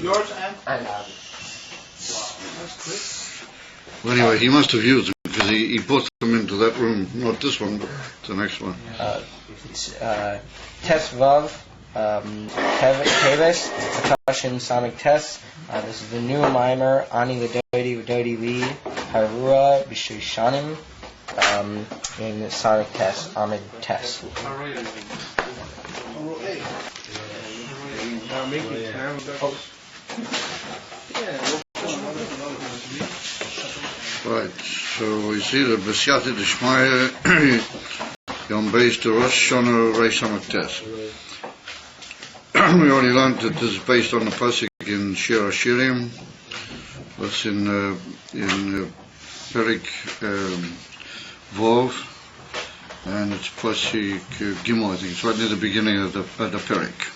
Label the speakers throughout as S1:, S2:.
S1: Yours and
S2: That's quick.
S3: Well, anyway, he must have used them because he put them into that room, not this one, but the next one.
S4: It's Tesvav, Teves, percussion, Samech Tes. This is the new mimer, Ani V'Dodi Li, Harua B'Shoshanim, in Samech Tes, Ahmed Tes.
S3: Right, so we see that B'Siyata D'Shmaya Yom Beis to Rosh Hashanah Reish Samech Tes. We already learned that this is based on the pasuk in Shir HaShirim. That's in Perik Vov, and it's pasuk Gimel, I think. It's right near the beginning of the Perik.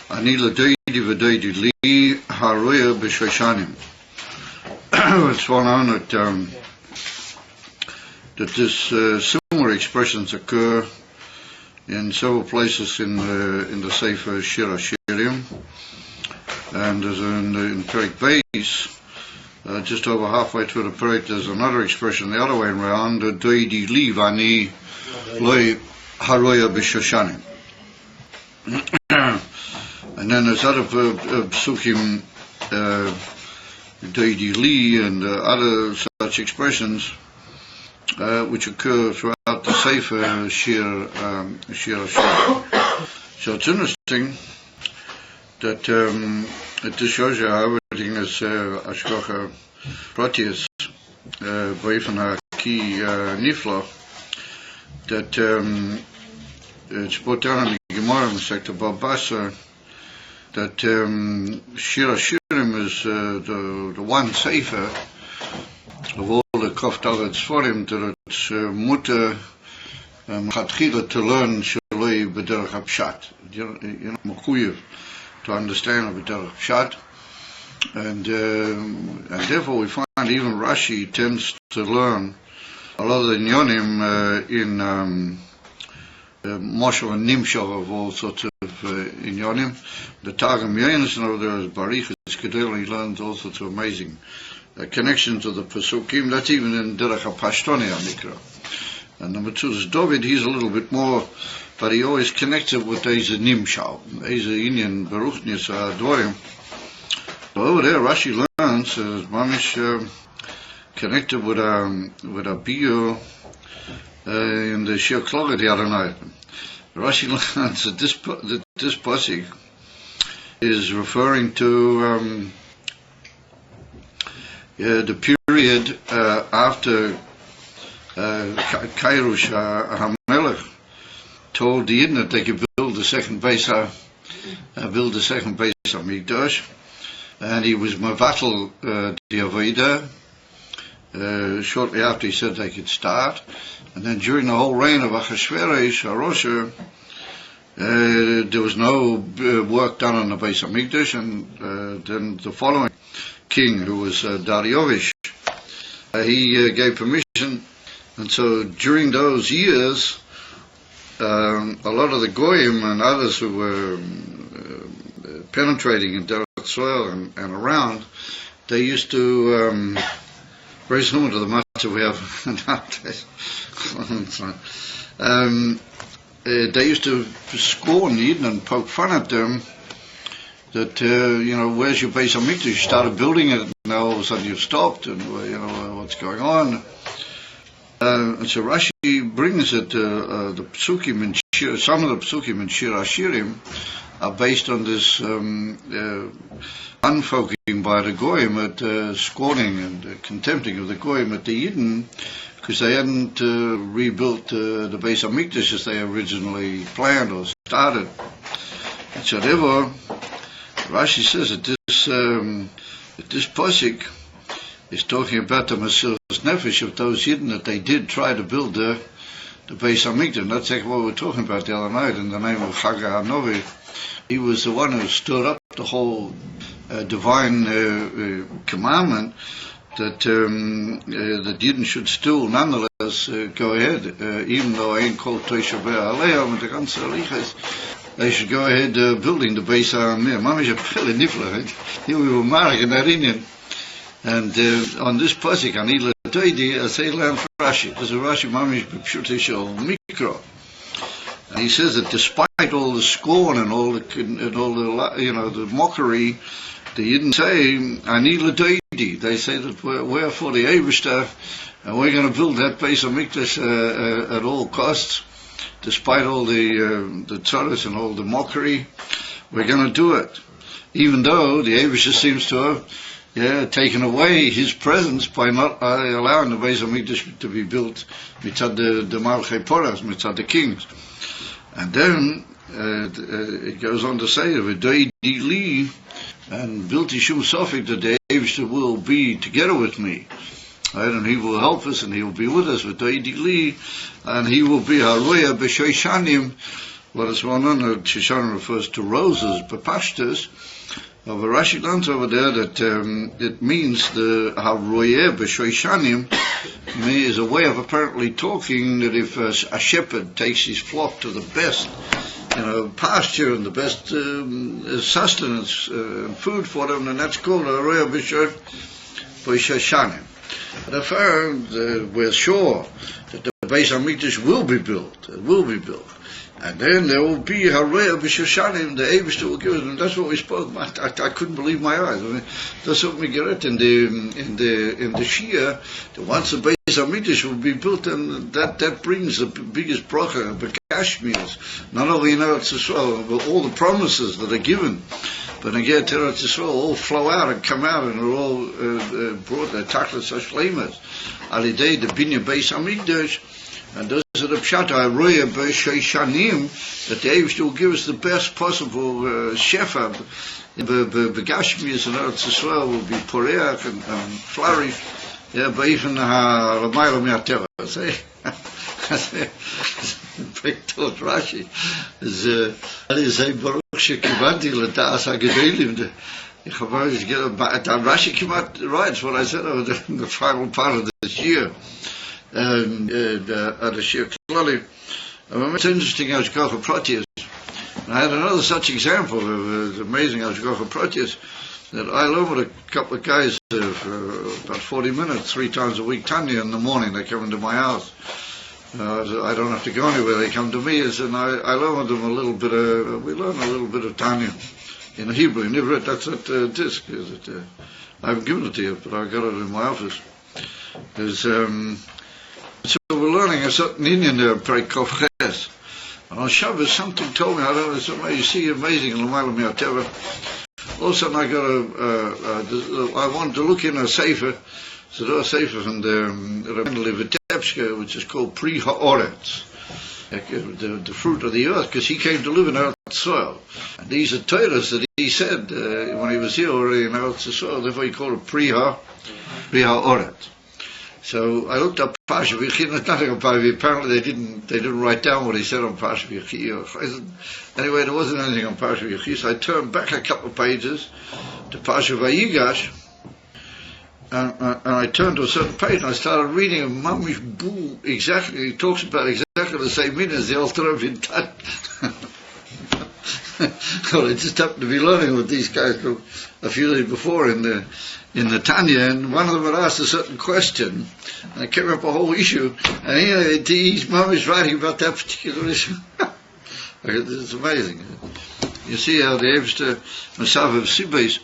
S3: Ani l'doidi v'doidi li haroya b'shoshanim. It's well known that this similar expressions occur in several places in the Sefer Shir HaShirim, and there's in Perik Beis, just over halfway through the Perik, there's another expression the other way around, doidi li v'ani loy haroya b'shoshanim. And then there's other psukim, doidi li, and other such expressions which occur throughout the Sefer Shir HaShirim. So it's interesting that it just shows you how everything is Ashkocha Proteus, Vaifan HaKi Nifla, that it's put down in the Gemara in Sector Babasa, that Shir HaShirim is the one Sefer of all the Koftalet's for him that it's mutter chatchila to learn shaloi b'derech hapshat. You know, mechuyev to understand b'derech hapshat, and therefore we find even Rashi tends to learn a lot of the inyonim in Moshe and Nimshal of all sorts of inyonim. The Targum Yonis, and over there is Barichas Kedel, he learns all sorts of amazing connections to the Pesukim. That's even in Derech HaPashtoni HaMikra. And number two is David, he's a little bit more, but he always connects it with Eze Nimshal, Eze Inyan Baruchnis Adwarim. So over there Rashi learns, Mamish connected with a bio in the Shir Kloga the other night. Rashi learns that this pasuk is referring to the period after Kairush HaMelech told the Yidden that they could build the second base Mikdash, and he was Mavatal the Aveda shortly after he said they could start. And then during the whole reign of Achashverosh HaRosha, there was no work done on the base of Mikdash, and then the following king, who was Dariush, he gave permission, and so during those years, a lot of the Goyim and others who were penetrating in Derek soil and around, they used to, very similar to the matter we have nowadays, they used to scorn Eden and poke fun at them, that, where's your base of Mikdash? You started building it, and now all of a sudden you've stopped, and, what's going on? And so Rashi brings it, the Psukim in Shir, some of the Psukim in Shir HaShirim are based on this unfoking by the Goyim at scorning and contempting of the Goyim at the Yidden, because they hadn't rebuilt the base of Mikdash as they originally planned or started. And so therefore, Rashi says that this pasuk is talking about the Mesiras Nefesh of those Yidden that they did try to build the Beis HaMikdash. That's exactly what we were talking about the other night in the name of Chagah HaNovi. He was the one who stood up the whole divine commandment that Yidden should still nonetheless go ahead, even though Ein Kol Toshavei Aleim and the ganze Alichas. they should go ahead building the base on there. Mamish a pelle nifla. Here we were marking that Indian. And on this pasuk, Anila Doidi, I say learn Rashi. There's a Rashi Mamish B'Pshutishal Mikro. And he says that despite all the scorn and all the the mockery, they didn't say Anila Doidi. They say that we're for the Eivishter, and we're going to build that base of Mikdash at all costs. Despite all the tzaras and all the mockery, we're going to do it. Even though the Eivishter seems to have taken away his presence by not allowing the Beis HaMikdash to be built mitzad the Malchei Poras, mitzad the kings. And then it goes on to say, V'doi li, and bilti shum sofik, that the Eivishter will be together with me. Right, and he will help us, and he will be with us with Doidi, and he will be Haroya b'Shoishanim. What is one on? Shoshanim refers to roses, b'Pashtus. But Rashi learns over there that it means the Haroya b'Shoishanim is a way of apparently talking that if a shepherd takes his flock to the best, pasture and the best sustenance and food for them, then that's called Haroya b'Shoishanim. And we're sure that the Beis HaMikdash will be built. It will be built. And then there will be Haroya b'Shoshanim, the Eivishter will give it. And that's what we spoke about. I couldn't believe my eyes. That's what we get in the Shia. That once the Beis HaMikdash will be built, and that brings the biggest bracha, the Kashmirs, not only in Eretz Yisrael, but all the promises that are given. But again, Eretz Yisrael all flow out and come out, and are all brought their tachlis hashleimas. Alidei the binyan Beis HaMikdash, and those are the pshat Haroya b'Shoishanim, that the Eivishter will give us the best possible shefa. The Gashmias and Eretz Yisrael will be poreach and flourish. Yeah, but even Ramayla Mi'ateva. Told Rashi is Baruch Shekivanti L'Das HaGedolim. Rashi came out right. It's what I said over in the final part of this year. And the Shir Klali. It's interesting Hashgacha Protius. I had another such example of amazing Hashgacha Protius that I learned with a couple of guys for about 40 minutes, 3 times a week, Tanya in the morning. They come into my house. I don't have to go anywhere. They come to me, and I learn with them a little bit of. We learn a little bit of Tanya in Hebrew. In Hebrew, that's that disc. I haven't given it to you, but I got it in my office. So we're learning a certain Indian there, Perikofches. And on Shabbos, something told me. I don't know. Something you see amazing in L'mayla Mi'ateva. All of a sudden, I wanted to look in a sefer. So there was a sefer from the Vitebska, which is called Pri Ha'oretz, the fruit of the earth, because he came to live in Eretz Yisrael. And these are Torahs that he said when he was here already in Eretz Yisrael. Therefore, he called it Pri Ha'oretz. So I looked up Parsha V'Yechi. There's nothing on Parsha V'Yechi. Apparently, they didn't write down what he said on Parsha V'Yechi. Anyway, there wasn't anything on Parsha V'Yechi. So I turned back a couple of pages to Parsha Vayigash. And I turned to a certain page and I started reading a Mamish Boo exactly. He talks about exactly the same meaning as the Alter Rebbe in Tanya. Well, I just happened to be learning with these guys a few days before in the Tanya, and one of them had asked a certain question, and it came up a whole issue, and he's Mamish writing about that particular issue. It's amazing. You see how the Eivishter Masav of Sibes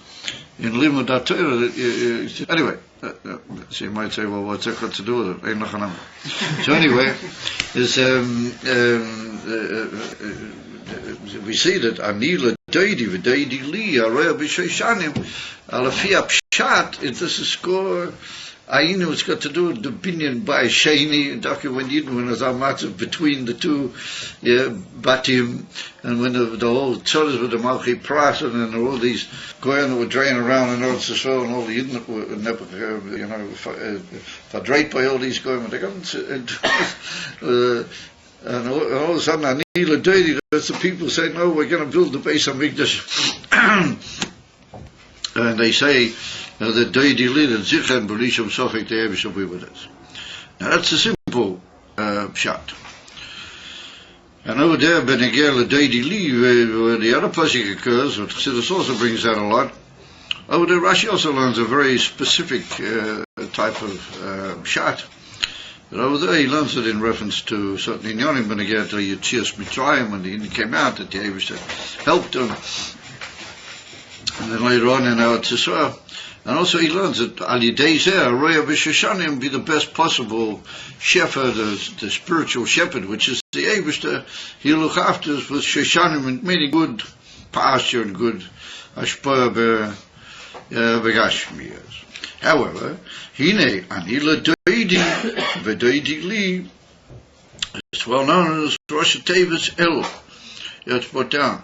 S3: in Limud HaTorah. Anyway, so you might say, well, what's that got to do with it? So anyway, we see that Anila Doidi v'Doidi li Haroya b'Shoishanim Alafia Pshat. This is score. Ainu, it's got to do with the binyan by Sheni, when there's a matter between the two batim, and when the whole tzodas with the Malchi Pras, and then all these goyim that were draining around in Eretz Yisrael, and all the Yidden were, fadrate by all these goyim, and all of a sudden, Anila Doidi, that's the people say, no, we're going to build the Beis HaMikdash. And they say, the Doidi Lid and Zicha and Belisham Sofik, the Eivishter will be with us. Now that's a simple pshat. And over there, Benegel Deidi Li, where the other pasuk occurs, what Chassidus also brings out a lot. Over there, Rashi also learns a very specific type of shot. But over there, he learns it in reference to certainly Inyanim Benegel to Yetzias Mitzrayim, when he came out, that the Eivus helped him. And then later on in our Tzisra. And also he learns that Al Yidei Zeh, Roya B'Shoshanim, be the best possible shepherd, the spiritual shepherd, which is the Eivus. He'll look after us with Shoshanim and many good pasture and good Ashpah Begashmiyas. However, Hine Anila Doidi V'Doidi Li is well known as Rosh Teves El. It's put down.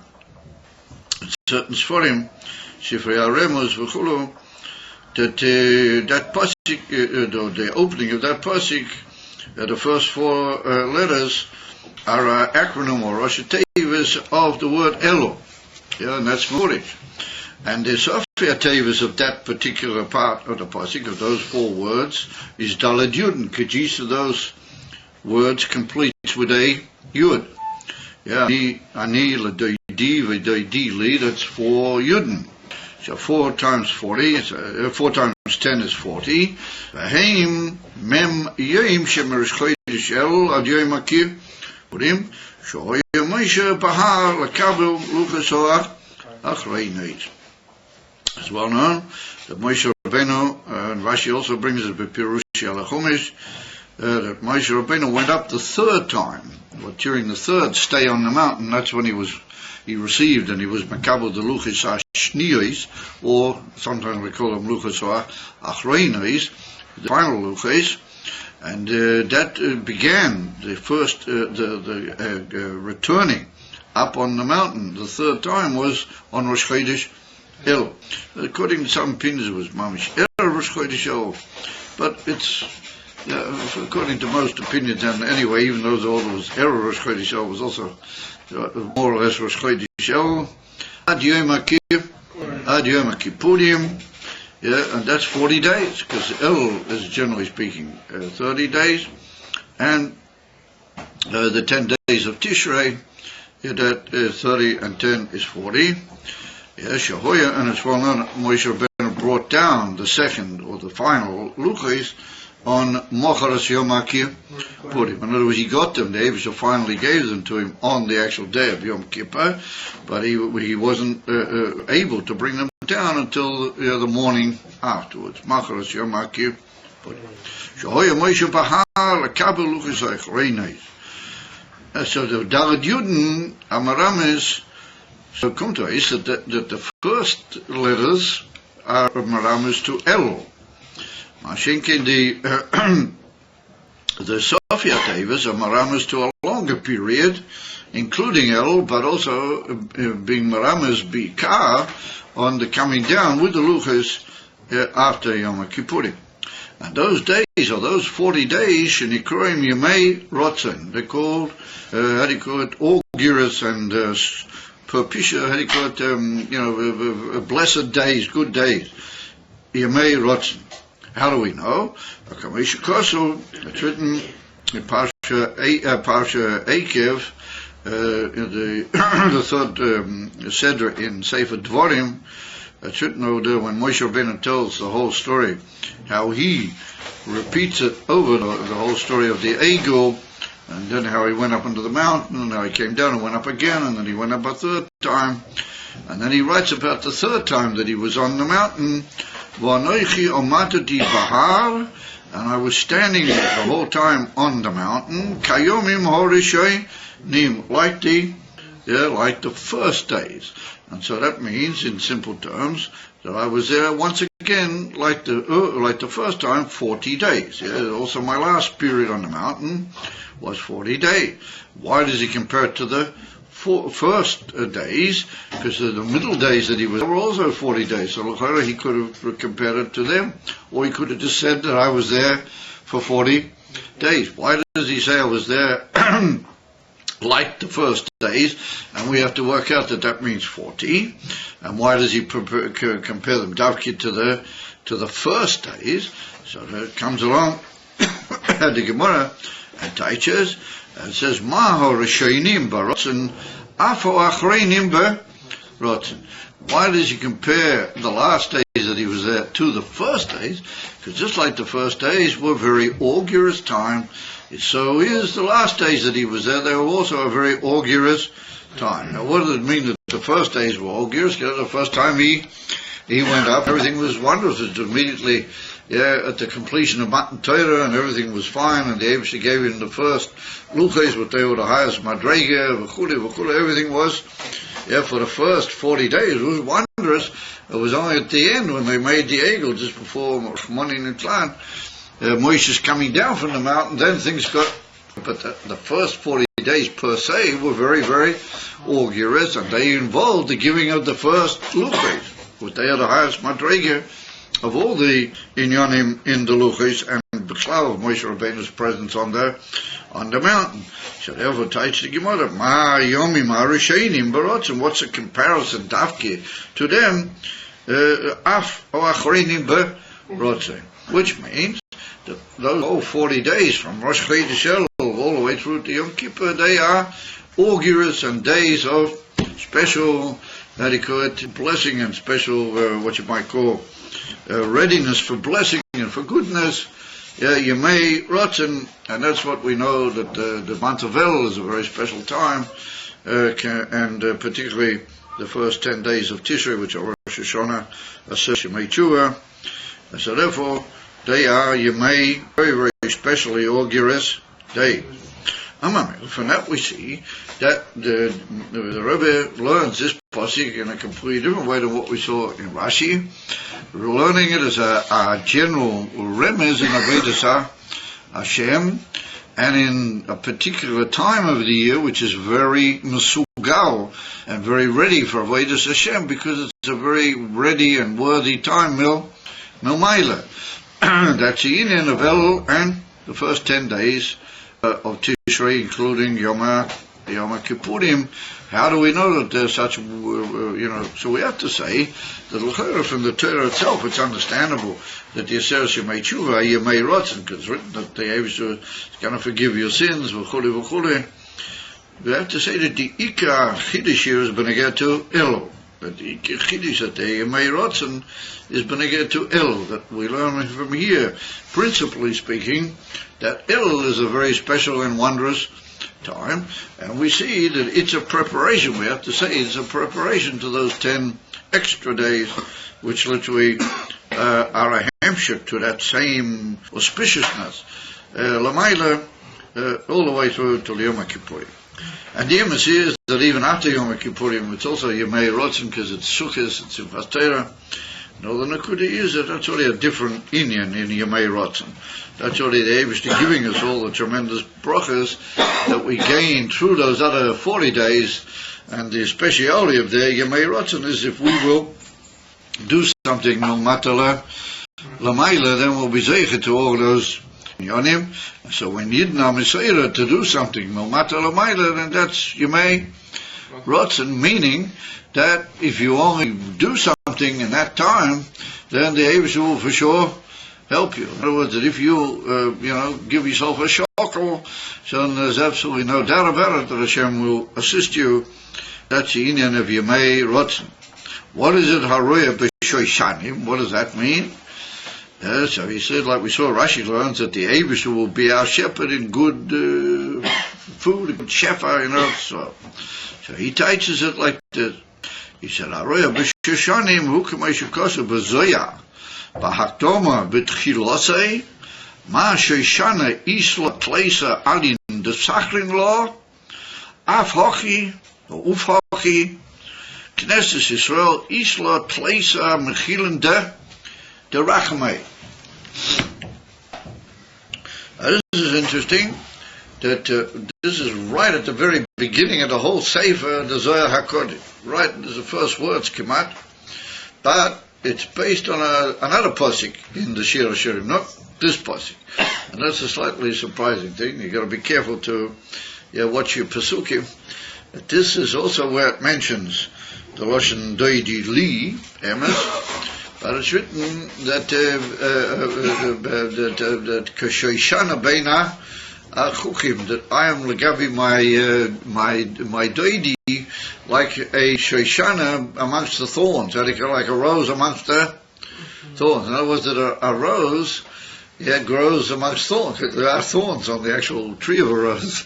S3: Certain Sforim, Sifrei HaRemos v'chulu, that pasuk, the opening of that pasuk, the first four letters are an acronym or Rosh Teves of the word Elo. Yeah, and that's Morish. And the Sophia Teves of that particular part of the pasuk, of those four words, is Daled Yudin, because each of those words completes with a Yud. Yeah, Ani L'Doidi V'Doidi Li, that's 4 Yudin. So 4 times 40, 4 times 10 is 40. V'heim mem yoim shemerish chodesh El ad yoim hakir purim shohoya Moshe bahar l'kabel luchas hoach achrei neid. It's well known that Moshe Rabbeinu, and Rashi also brings it with Pirush Alachumish, that Moshe Rabbeinu went up the 3rd time, but during the 3rd stay on the mountain. That's when he received, and he was makabel the luchas hashniyos, or sometimes we call them luchas achreinos, the final luchas, and that began the first returning up on the mountain. The 3rd time was on Rosh Chodesh El. According to some opinions, it was Mamish El Rosh Chodesh El, but it's according to most opinions, and anyway, even though it was El Rosh Chodesh El, was also more or less Rosh Chodesh El Ad Yom Kippurim. Yeah, and that's 40 days, because El is generally speaking 30 days, and the 10 days of Tishrei, that 30 and 10 is 40. Yeah, Shahoya, and it's well known that Moshe Rabbeinu brought down the second or the final Luchas on Mocharas Yom Kippurim. In other words, he got them. The Eivus finally gave them to him on the actual day of Yom Kippur, but he wasn't able to bring them down until the morning afterwards. Mocharas Yom Kippurim. Shahoya Moshe Bahar L'Kabel Luchas Achrei. So the Daled Yudin Amaramis. So come to us that the first letters are Maramis to El. Mashinkin the Sophia Teves are Maramis to a longer period, including El, but also being Maramis Bikar on the coming down with the Luchas after Yom Kippurim. And those days, or those 40 days, Shenikroim Yemei Rotzen, they're called, how do you call it, Auguras and Perpisha, how do you call it, blessed days, good days. Yemei Rotzen. How do we know? It's written in Parsha Akev, the 3rd Seder in Sefer Dvorim. It's written over there when Moshe Rabbeinu tells the whole story, how he repeats it over the whole story of the Egel, and then how he went up into the mountain, and how he came down and went up again, and then he went up a 3rd time, and then he writes about the 3rd time that he was on the mountain. V'anoichi omatati bahar, and I was standing the whole time on the mountain. Kayomim horishoy nim, like the first days. And so that means, in simple terms, that I was there once again, like the first time, 40 days. Yeah, also my last period on the mountain was 40 days. Why does he compare it to the first days? Because the middle days that he was there were also 40 days. So he could have compared it to them, or he could have just said that I was there for 40 days. Why does he say I was there like the first days, and we have to work out that means 40? And why does he compare them davki to the first days? So that comes along the Gemara and teaches It says, Maho Rishonim Barotzen, Afo Achreinim Barotzen. Why does he compare the last days that he was there to the first days? Because just like the first days were very augurous time, so is the last days that he was there, they were also a very augurous time. Now what does it mean that the first days were augurous? Because the first time he went up, everything was wonderful. It was immediately at the completion of Matan Torah, and everything was fine, and the Eibishter gave him the first luchos, but they were the highest madrega, everything was, for the first 40 days, it was wondrous. It was only at the end, when they made the egel, just before Shmoni Nitlan, Moshe's coming down from the mountain, then things got, but the first 40 days per se were very, very augurous, and they involved the giving of the first luchos, which they are the highest madrega of all the inyanim in the luchos, and B'Chlav of Moshe Rabbeinu's presence on the mountain. So therefore, teach the Gemara, Ma Yomim HaRisheinim Barotzen. What's a comparison, Dafke, to them? Af or Achreinim Barotzen, which means that those whole 40 days from Rosh Chodesh Elul all the way through to Yom Kippur, they are augurous and days of special, blessing and special, what you might call, readiness for blessing and for goodness. You may rotten, and that's what we know, that the month of Elul is a very special time, and particularly the first 10 days of Tishrei, which are Rosh Hashanah, Yemei Tshuva. So therefore, they are Yemei, very, very specially augurous days. From that we see that the Rebbe learns this pasuk in a completely different way than what we saw in Rashi. We're learning it as a general remez in Avodas Hashem, and in a particular time of the year which is very mesugal and very ready for Avodas Hashem, because it's a very ready and worthy time, Milmaila. That's the Inyan of Elul and the first 10 days of Tishrei, including Yom Kippurim. How do we know that there's such, so we have to say that from the Torah itself, it's understandable that the Yeseres Yemei Tshuva, Yemei Rotzen, because it's written that the Eibishter is going to forgive your sins, v'chule. We have to say that the Ikar Chiddush here is beneged to Elul. That the Ikar Chiddush, that the Yemei Rotzen is beneged to Elul. That we learn from here, principally speaking, that Elul is a very special and wondrous time, and we see that it's a preparation. We have to say it's a preparation to those 10 extra days, which literally are a hamshik to that same auspiciousness, Lamaila, all the way through to Yom Kippurim. And the emes is that even after Yom Kippurim, it's also Yemei Rotzen, because it's Sukkos, it's in Vastera. No, the Nakuda is that that's already a different inyan in Yemei Rotzen. That's already the Eibishter giving us all the tremendous brachas that we gain through those other 40 days, and the speciality of the Yemei Rotzen is if we will do something, no matter Lamaila, then we'll be zeicher to all those inyanim. So when Yidna Misaira to do something, no matter Lamaila, then that's Yemei Rotzen, meaning that if you only do something in that time, then the Eibishter will for sure help you. In other words, that if you, give yourself a shackle, so there's absolutely no doubt about it that Hashem will assist you. That's the inyan of Yemei Rotzen. What is it, Haroya B'Shoishanim? What does that mean? So he said, like we saw, Rashi learns that the Eibishter will be our shepherd in good food, good shefa, So he teaches it like this. He said, Haroya B'Shoishanim, Hu K'may Shekosu B'Zoya, B'Hakdoma B'Tchilosei, Ma Shoshana Isla Tleisa Alin de Sachrin Law, Af Hochi, Uf Hochi, Knesset Israel Isla Tleisa Mechilen de Rachamei. This is interesting, that this is right at the very beginning of the whole Sefer, the Zohar HaKodesh. Right, there's the first words come out, but it's based on another pasuk in the Shir HaShirim, not this pasuk, and that's a slightly surprising thing. You got to be careful to watch your pasukim. But this is also where it mentions the Lashon Doidi Li Emes, but it's written that Kashoishana Beina chukim, that I am legabi my doidi like a shoshana amongst the thorns, like a rose amongst the thorns. In other words, that a rose grows amongst thorns. There are thorns on the actual tree of a rose.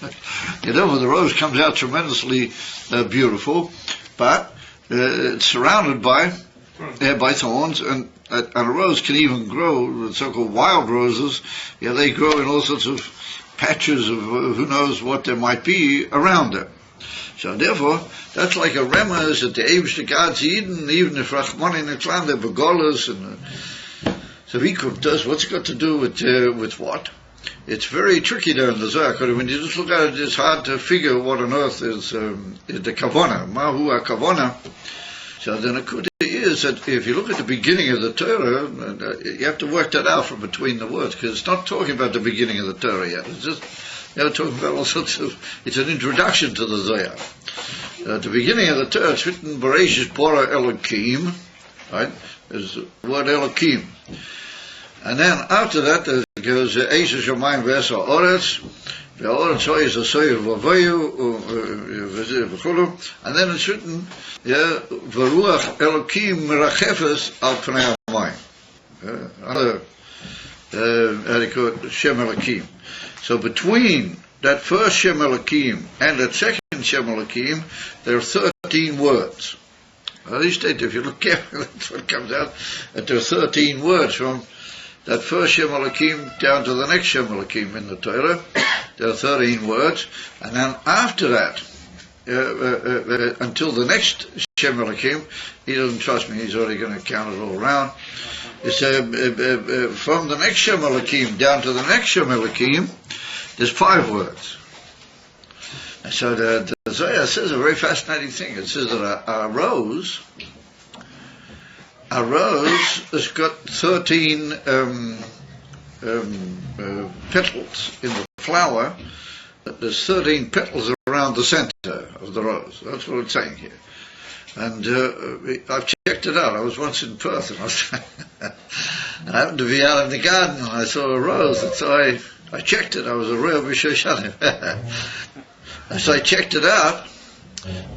S3: The rose comes out tremendously beautiful, but it's surrounded by thorns, and a rose can even grow, the so-called wild roses. They grow in all sorts of patches of who knows what there might be around them. So therefore, that's like a remez that the Eibishter God's Eden, even if Rachmani Nitzlan, the Begolas, and so Vikut does, what's it got to do with what? It's very tricky there in the Zohar. When you just look at it, it's hard to figure what on earth is the Kavona. Mahu HaKavona. So the Nakuda is that if you look at the beginning of the Torah, you have to work that out from between the words, because it's not talking about the beginning of the Torah yet. It's just talking about all sorts of, it's an introduction to the Zohar. At the beginning of the Torah, it's written, Bereshis Bara Elokim, right? There's the word Elokim. And then after that, there goes Eisha Shamayim V'esa Oretz, V'oretz Hoyes Asoyer V'avoyu, and then it's written, V'ruach Elokim Merachefes Al Pnei HaMayim. Another, Shem Elokim. So between that first Shem Elokim and that second Shem Elokim, there are 13 words. If you look carefully, that's what comes out, that there are 13 words from that first Shem Elokim down to the next Shem Elokim in the Torah. There are 13 words, and then after that, until the next Shem Elokim, he doesn't trust me, he's already going to count it all around. It's from the next Shem Elokim down to the next Shem Elokim, there's 5 words. And so the Zohar says a very fascinating thing. It says that a rose has got 13 petals in the flower. There's 13 petals around the center of the rose. That's what it's saying here. And I've checked it out. I was once in Perth, and I happened to be out in the garden, and I saw a rose, and so I checked it. I was a real B'Shoshanim. And so I checked it out,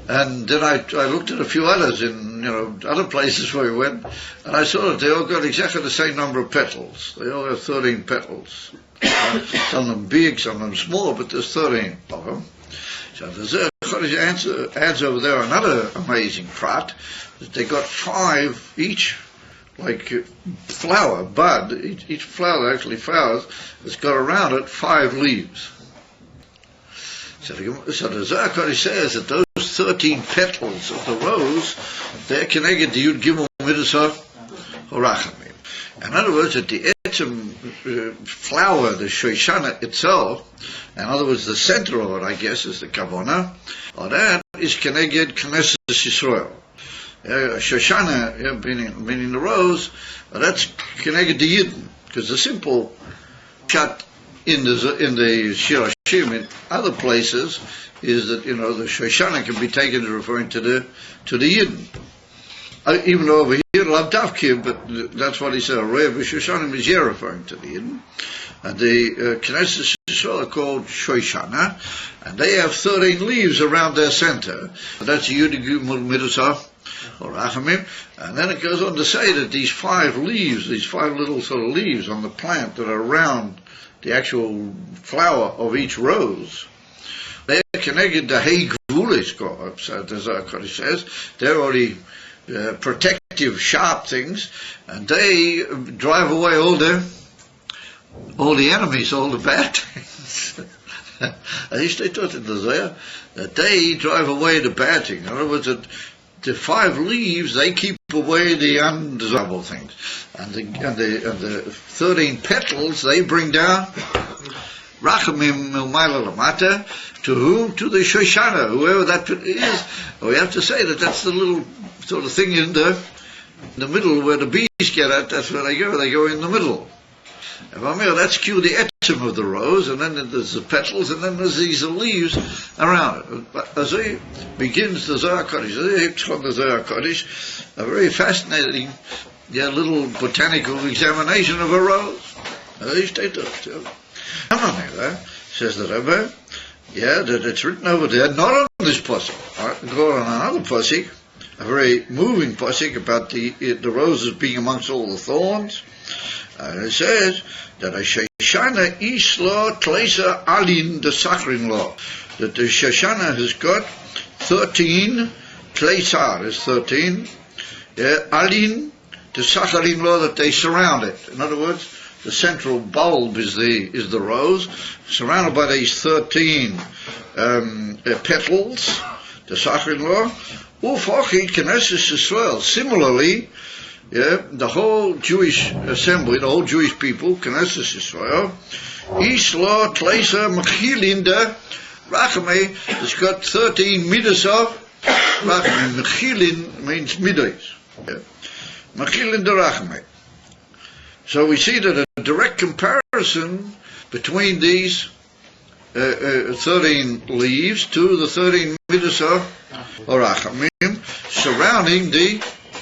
S3: and then I looked at a few others in other places where we went, and I saw that they all got exactly the same number of petals. They all have 13 petals. Some of them big, some of them small, but there's 13 of them. So the Zohar adds over there another amazing prat, that they got 5 each, like flower, bud. Each flower actually flowers. It's got around it 5 leaves. So the Zohar Kodesh says that those 13 petals of the rose, they're connected to Yud Gimel Midas HaRachamim. In other words, that the etzem flower, the shoshana itself, in other words, the center of it, I guess, is the kavona, or that is connected Knesset Yisrael. Shoshana, meaning the rose, that's connected to Yidden, because the simple shot in the Shir Hashim in other places is that the Shoshana can be taken as referring to the Yidden. Even though over here Lav Davkir, but that's what he said. Rev Shoshanim is here referring to the Yidden, and the Knesset Yisrael are called Shoshana, and they have 13 leaves around their center. That's Yud Gimel Midas HaRachamim, and then it goes on to say that these 5 leaves, these 5 little sort of leaves on the plant that are around the actual flower of each rose, they're connected to Hey Gvulis, so the Zohar Kodesh says. They're already protective, sharp things, and they drive away all the enemies, all the bad things. At least they taught in the Zohar that they drive away the bad things. In other words, that the 5 leaves, they keep away the undesirable things, and the 13 petals, they bring down Rachamim Milmaila Lamata. To whom? To the Shoshana, whoever that is. We have to say that that's the little sort of thing in the middle where the bees get at. That's where they go. They go in the middle. That's cue the etzem of the rose, and then there's the petals, and then there's these leaves around it. As he begins the Zohar Kodesh, from the Zohar Kodesh, a very fascinating little botanical examination of a rose. says the Rebbe, that it's written over there, not on this pasuk. Go on another pasuk, a very moving pasuk about the roses being amongst all the thorns. And it says that a Shoshana Isla Tlesa Alin the Sachrin law, that the Shoshana has got 13 Tlesar is 13, Alin the Sachrin law, that they surround it. In other words, the central bulb is the rose, surrounded by these 13 petals, the Sachrin law. Ufachi Knesset Yisrael. Similarly, the whole Jewish assembly, the whole Jewish people, Knesset Yisrael, Isla Tlesa Mechilinda Rachame, it's got 13 midas of Rachame. Mechilin means midas. Mechilinda Rachame. So we see that a direct comparison between these 13 leaves to the 13 midas of Rachamim surrounding the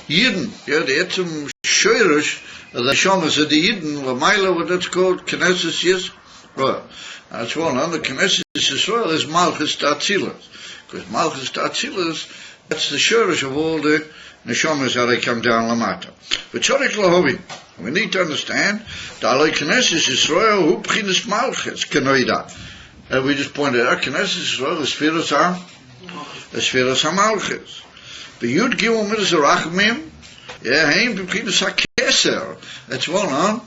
S3: Yidden, the etzem shoyrish, the shamas of the Yidden, Lamaila, what that's called, Knesset Yisrael. That's one on the Knesset Yisrael is Malchus Tatzilas, because Malchus Tatzilas, that's the shoyrish of all the neshamas how they come down Lamata. But Tzorich Lahovin, we need to understand, Dalai Knesset Yisrael, Hu Pchinas Malchus, Kenoida. We just pointed out, Knesset Yisrael, the Spheres HaMalchus. The Yud Gimel Midas Rachmim, Haim B'Pchinas HaKeser. That's one on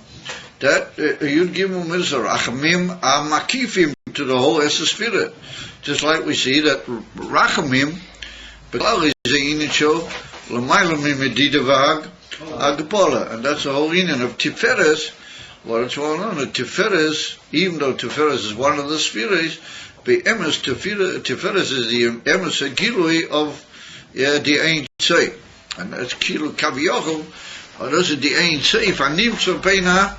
S3: that Yud Gimel Midas Rachmim are makifim to the whole Esa Spirit. Just like we see that Rachamim, B'Klal is the initial L'maylamim Medida V'Hag Agpola, and that's the whole union of Tiferes. What it's all on, Tiferes, even though Tiferes is one of the spheres, the emes Tiferes is the emes Gilui of the Ein Seif, and that's Kilu Kaviochel, or those are the Ein Seif, and Nimtzo Peina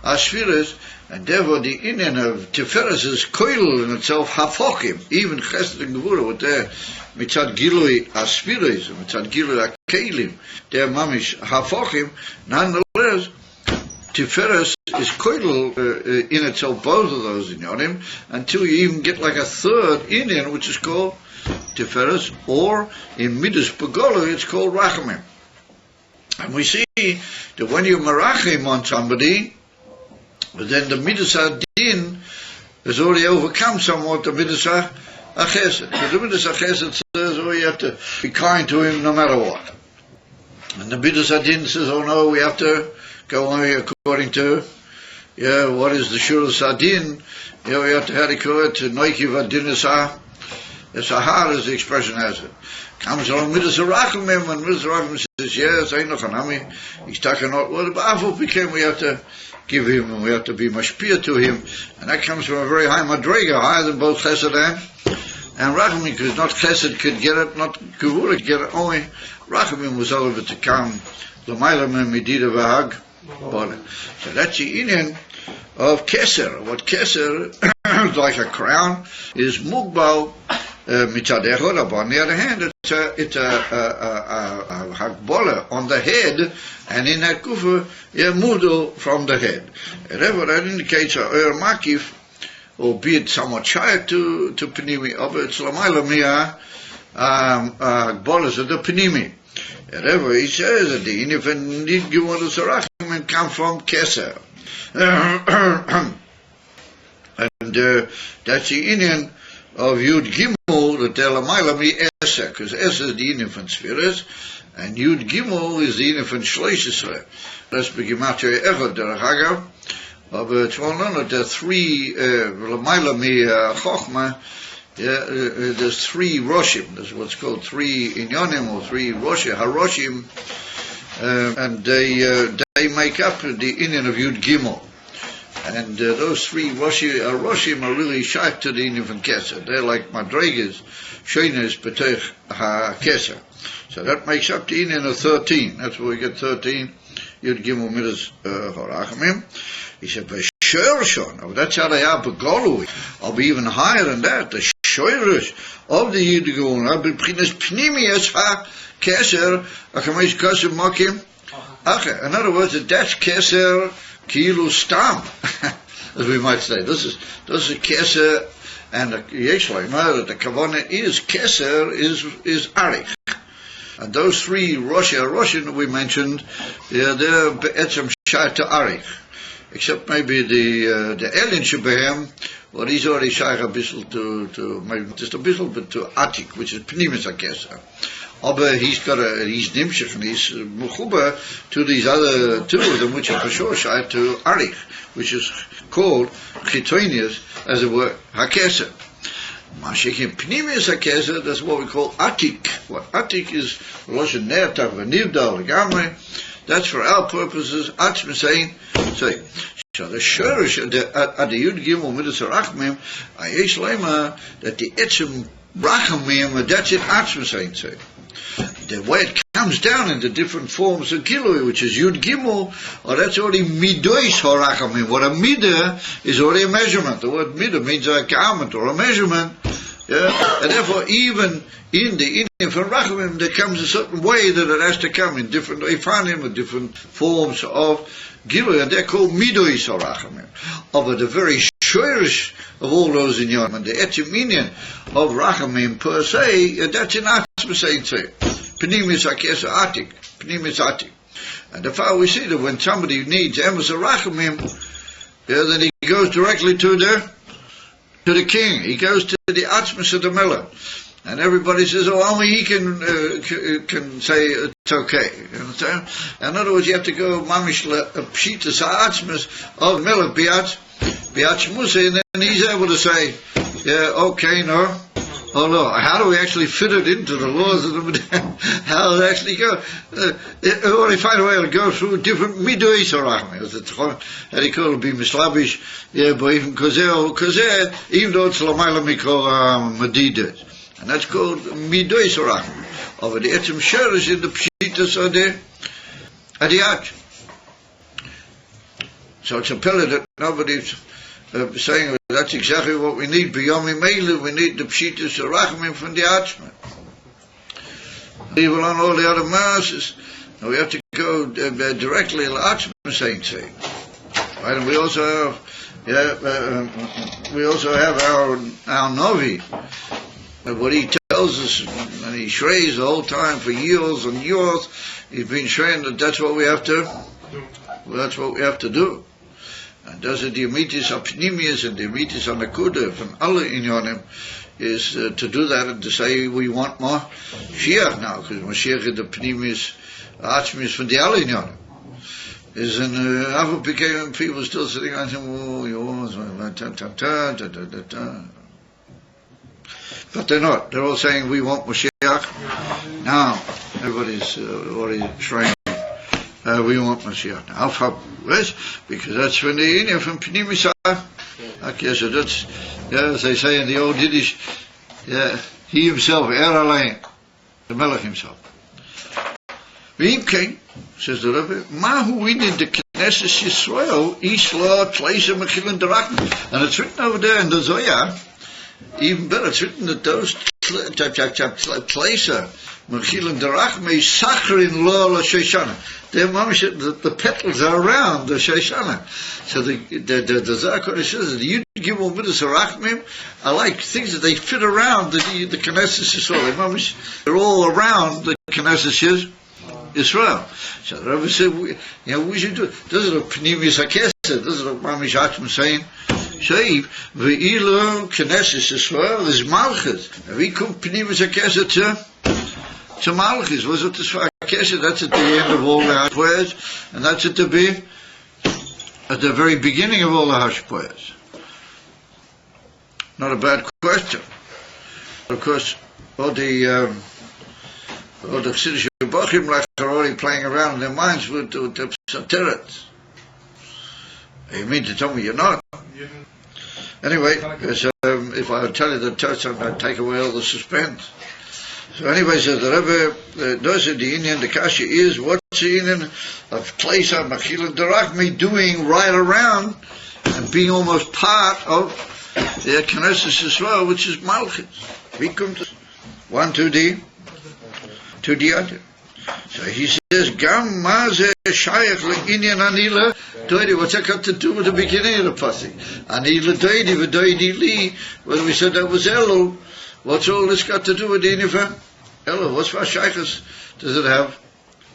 S3: Ashviras, and therefore the Indian of Tiferes is Koil in itself, Hafokim, even Chesed and Gevura, with their Mitzad Gilui Ashviras, Mitzad Gilui Akelim, their Mamish Hafokim, nonetheless, Tiferes is koidal in itself, both of those inyanim, until you even get like a third inyan, which is called Tiferes, or in Midas Pagola, it's called Rachamim. And we see that when you marachim on somebody, then the Midas Adin has already overcome somewhat the Midas HaChesed. Because the Midas HaChesed says, you have to be kind to him no matter what. And the Midas Adin says, no, we have to go on according to, what is the Shur Sadin? We have to have it Noikiv Adin it's a hard as the expression has it. Comes along Midas Rachamim, and Midas Rachamim says, yes, I know Hanami, he's talking not what, but Afu became, we have to give him, and we have to be mashpia to him, and that comes from a very high madrega, higher than both Chesed and Rachamim, because not Chesed could get it, not Gevura could get it, only Rachamim was able to come, L'maylam Medida V'Hag. So that's the Indian of Keser. What Keser is like a crown is Mugbal Mitzad Echad, but on the other hand it's a Hagbola on the head, and in that kufa Mudo from the head. Therefore that indicates a Ur Makif, albeit somewhat shy to Panimi, of it's Lamayla Mia Hagbolas of the Panimi. Whatever he says that the Inifan need Gimel Sarachim come from Keser. And that's the Indian of Yud Gimel, the Telamailami Eser, because Eser is the Inifan Spheres, and Yud Gimel is the Inifan Shleishisre. That's Begimatria Echad, Derech Hagav, but it's well known that there are three Lamailami Chochma. There's three Roshim. There's what's called three Inyanim or three Haroshim, and they make up the Inyan of Yud Gimel. And those three Haroshim are really shy to the Inyan from Keser. They're like Madregas, Shoines Petech HaKeser. So that makes up the Inyan of 13. That's where we get 13. Yud Gimel Midas Horachamim. He said, Shon. That's how they are Begolu. I'll be even higher than that. The Shoirish of the Yid Gimel, B'Pchinas Pnimius HaKeser, Akamesh Keser Makim. In other words, that's Keser Kilu Stam. as we might say. This is Keser, and Yeshleima, that the Kavanah is Keser, is Arich. And those three Roshim that we mentioned, they're Be'etzem Shai to Arich. Except maybe the Elin Shebehem, well, he's already Shai a bissel to maybe just a bissel, but to Atik, which is Pnimis HaKeser. Aber he's Nimshach, and he's Mechuba to these other two of them, which are for sure Shai to Arich, which is called Chitonius, as it were, HaKeser. Mashiachim Pnimis HaKeser, that's what we call Atik. What Atik is, Loshen Nertav, Nivdal, Gamre, that's for our purposes, Atzma saying, so the Shurish, at the Yud Gimel Midas Rachmim, Ayesh Lema, that the Etzim Rachamim, that's it, Atzma saying, so. The way it comes down in the different forms of Gilui, which is Yud Gimel, or that's already Midois Horachamim. What a Midah is already a measurement. The word Midah means a garment or a measurement. Yeah? And therefore, even in the Indian from Rachamim, there comes a certain way that it has to come in different Ifanim, with different forms of Gilui, and they're called Midois Horachamim. But the very shorish of all those in Yom, and the etziminian of Rachamim per se, that's in Atzma saying so. Pnimis HaKeser Atik, Pnimis Atik. And therefore we see that when somebody needs Emes Rachamim, then he goes directly to the king. He goes to the Atzma of the Miller. And everybody says, oh, only he can say it's okay. You understand? In other words, you have to go mamish pshitas ha'atzmas of Miller biatz Musa, and then he's able to say, yeah, okay, no. Oh no, how do we actually fit it into the laws of the how does it actually go? Or they find a way to go through different midois orachim. And he called it be mislabish, yeah, but even kozer, even though it's lamayla mikol madidot. And that's called midois orachim. Over the etzim sherish in the pshitas of the adiyat. So it's a pillar that nobody's saying that's exactly what we need. B'yomi Meilu, we need the Pshitas Rachmim from the Atzma. Even on all the other masses, we have to go directly to the Atzma saying. Right, and we also have our Novi. What he tells us, and he shrays the whole time for years and years. He's been showing that that's what we have to. Well, that's what we have to do. And those are the amitis apnimias and the amitis anakuda from Allah inyonim is to do that and to say we want more Mashiach now, because Mashiach is the pnimius atzmis from the Allah inyonim. Is in Avu became people still sitting on him, but they're not. They're all saying we want Mashiach now. Everybody's already trained. We want Mashiach now. Because that's when the Indian from Pnimis HaKeser. So that's, as they say in the old Yiddish, he himself, Eralein, the Melech himself. V'im king, says the Rebbe, Mahu Inyan de Knesset Yisrael, Isla, Tleisa, Mechilin, Derachim. And it's written over there in the Zohar, even better, it's written that those Tleisa, Mechilin, Derachim, Sachrin, Lo, Shoshana. The petals are around the Shoshana. So the Zohar Kodesh says that the Yud Gimel Midas Rachmim are like things that they fit around the Knesset Yisrael. They're all around the Knesset Yisrael. So the Rebbe said, we should do it. This is a Pnimis HaKeser. This is a Mamish Atzma saying, Shaiv, Ve'ilu Knesset Yisrael is Malchus. And we come Pnimis HaKeser to Malchus. Was it this Kesher? That's at the end of all the Hashpoyas, and that's at the very beginning of all the Hashpoyas. Not a bad question. Of course, all the Chassidish Bachim are already playing around in their minds with the Psaterets. You mean to tell me you're not? Anyway, if I tell you the touch, I'd take away all the suspense. So anyway, so the Rebbe, those are the Indian, the Kasha is, what's the Indian of Tleisa, Mechil, and Derachmi doing right around and being almost part of the Knesset Yisrael, which is Malchus. We come to one to the other. So he says, Gam maze shayach le'inyan anila doidi. What's that got to do with the beginning of the pasuk? Anila doidi v'doidi li. When we said that was Elo, what's all this got to do with the Inifa? Elo, what's shaychus does it have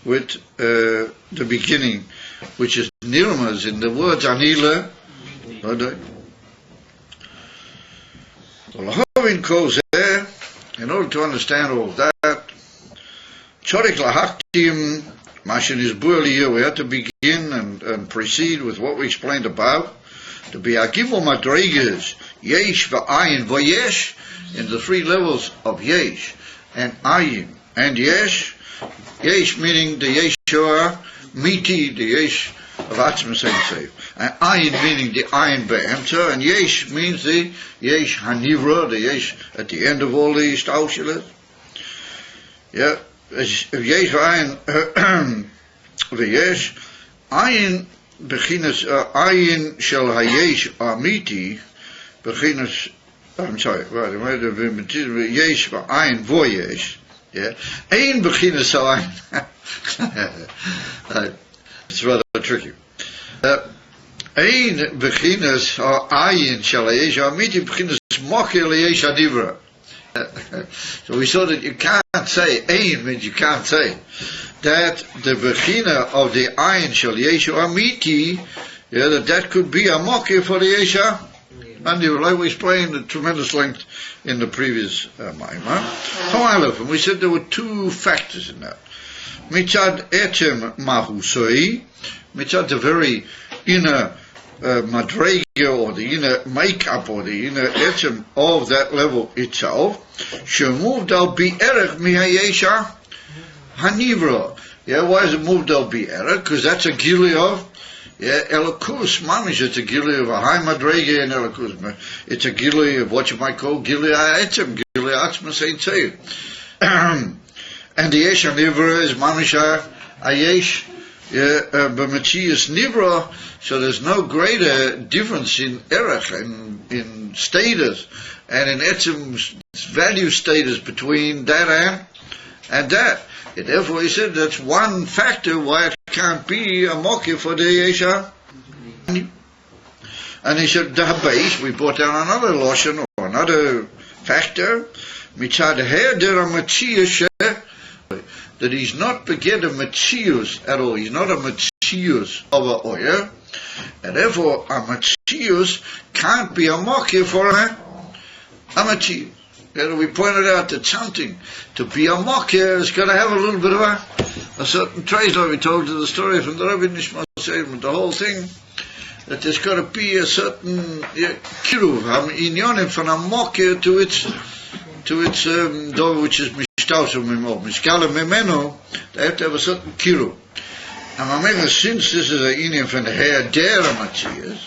S3: with the beginning, which is nirmas in the words anila v'doidi? Well, Hovin calls there, in order to understand all of that, Chorik lahaktim, Mashin is burly here, we have to begin and proceed with what we explained above. To be Agimel Madregas, Yesh v'ayin v'yesh, in the three levels of Yesh and Ayin and Yesh. Yesh meaning the Yeshua, Miti, the Yesh of Atzma Sensei, and Ayin meaning the Ayin Be'emta, and Yesh means the Yesh Hanivra, the Yesh at the end of all the Staushilas. Yeah, Yesh Ayin V'yesh, Ayin Bechinas, Ayin Shel HaYesh Amiti, Bechinas, I'm sorry, Yesh V'ayin V'yesh, yeah, Ayin Bechinas Ayin. It's rather tricky. Ein beginners or ayin shalayesh amiti beginners mochel yesh adivra. So we saw that you can't say ein means you can't say that the beginner of the ayin shalayesh amiti, yeah, that could be a mochel for the yesha. And like we explained at tremendous length in the previous Maimah. However, and we said there were two factors in that. Mitzad etem mahusoi, mitzad the very inner madrega or the inner makeup or the inner etem of that level itself, shemoved al bi erech mihayesha hanivra. Yeah, why is it moved al bi erech? Because that's a gili of Elokus mamish. It's a gili of a high madrega in Elokus. It's a gili of what you might call gili ha'etem, gili atzma seitzei. And the Yesh Nivra is Mamisha Ayesh B'Matzias Nivra, so there's no greater difference in Erech and in status and in Etzim's value status between that and that. And therefore he said that's one factor why it can't be a Mokir for the Yesha. And he said, Dahabais, we brought down another lotion or another factor, Mitzad Herder Matzias, that he's not beget a Matzius at all. He's not a Matzius of a Oyer, and therefore a Matzius can't be a Mokir for a Matzius. And we pointed out that something to be a Mokir is going to have a little bit of a certain trait, like we told you the story from the Rabbi Nishma Seim, the whole thing, that there's got to be a certain kiruv, inyonim from a Mokir to its door, which is Mishkala Memeno, they have to have a certain kiru. And since this is an Indian from the hair der Matzias,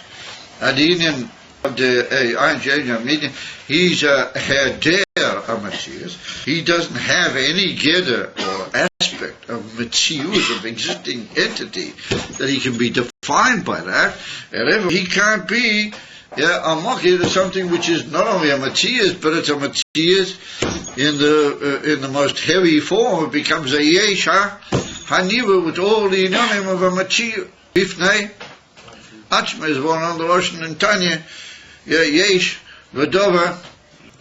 S3: and the Indian of the Ayin he's a hair der Matzias, he doesn't have any gather or aspect of Matzius, of existing entity, that he can be defined by that, and therefore he can't be a Mokir is something which is not only a Matzias, but it's a Matzias in the most heavy form. It becomes a Yesha Haniva with all the inyanim of a Matzias. Bifnei Atzma is one on the ocean in Tanya. Yesh V'Dova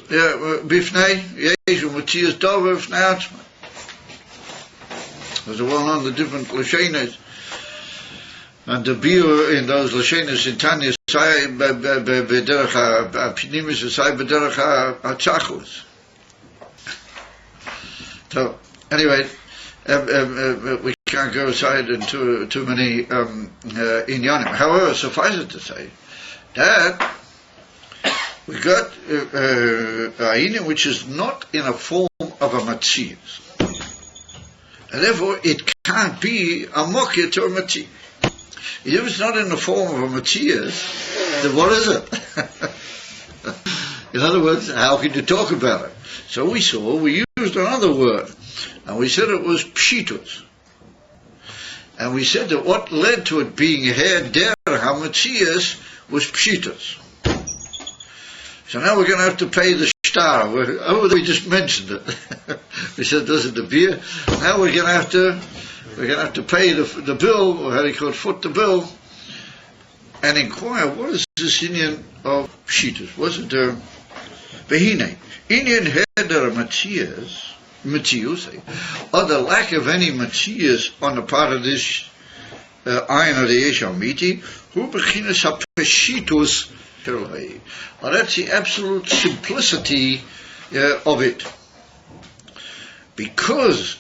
S3: Bifnei Yesh Matzias Dova Bifnei Atzma. There's a one on the different Lashenas. And the biur in those Lashenas in Tanya say b'derech ha'pnimis say b'derech ha'tzachus. So anyway, we can't go aside into too many inyanim. However, suffice it to say that we got a inyan which is not in a form of a matzias, and therefore it can't be a mokir to a matzias. If it's not in the form of a Matzias, then what is it? In other words, how can you talk about it? So we used another word, and we said it was Pshitus. And we said that what led to it being hair der HaMatzias was Pshitus. So now we're going to have to pay the star. We just mentioned it. We said, does it the beer? Now we're going to have to pay the bill, or how do you call it, foot the bill, and inquire, what is this Indian of Pshitas? Was it Behine? Indian heder Matthias, or the lack of any Matthias on the part of this Ayin of the Yeshamiti, who beginners a Peshitus. Well, that's the absolute simplicity of it. Because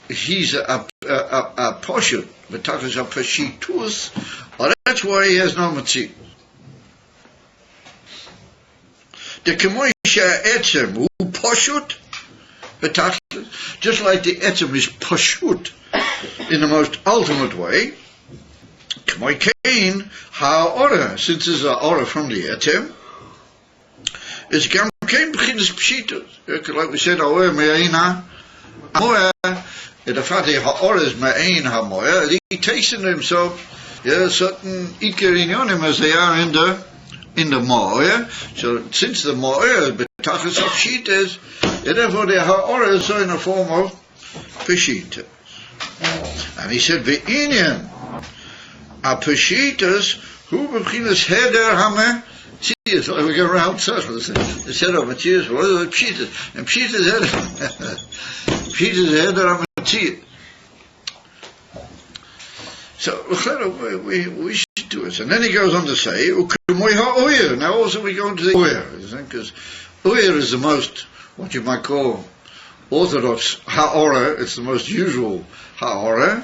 S3: he's a poshut, b'tachas a peshitus, well, that's why he has no matzih. The kemoisha etzem who poshut, b'tachas, just like the etzem is poshut in the most ultimate way. K'moi kain ha'ora, since there's an ora from the etzem, is gam kain beginnes pshitus. Like we said, ha'ora me'aina ha'moya. The fact that ha'ora is me'ain ha'moya, he takes into himself certain iker inyonim as they are in the moya. So since the moya is betachas of pshitas, therefore the ha'ora is in a form of pshitas. And he said, ve'inyan a peshitas who beginners heder hame tzias. Like we go around circles. They said, oh, Matthias, what are the pshitas? And pshitas heder hame tzias. So we should do it. And then he goes on to say, now also we go into the oyer, because oyer is the most, what you might call, orthodox ha'ora. It's the most usual ha'ora.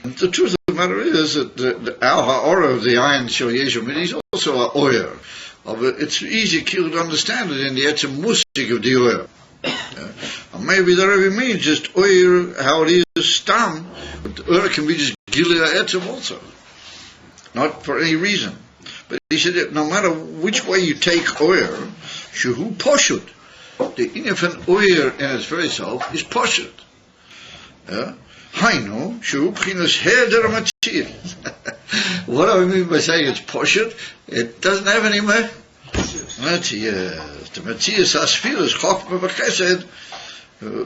S3: And the truth of the matter is that our ha'ora of the Ayin Shel Yeshua is also a oyer. It's easy to understand it in the etzem musik of the oyer. And maybe the Rebbe means just oyer, how it is stam, but oyer can be just gilia etzem also. Not for any reason. But he said that no matter which way you take oyer, shehu poshut. The infinite oyer in its very self is poshut. Hainu, shehu b'chinas heder matzir. What do I mean by saying it's poshut? It doesn't have any matzir. The matzir is asfiras, chokma b'chesed.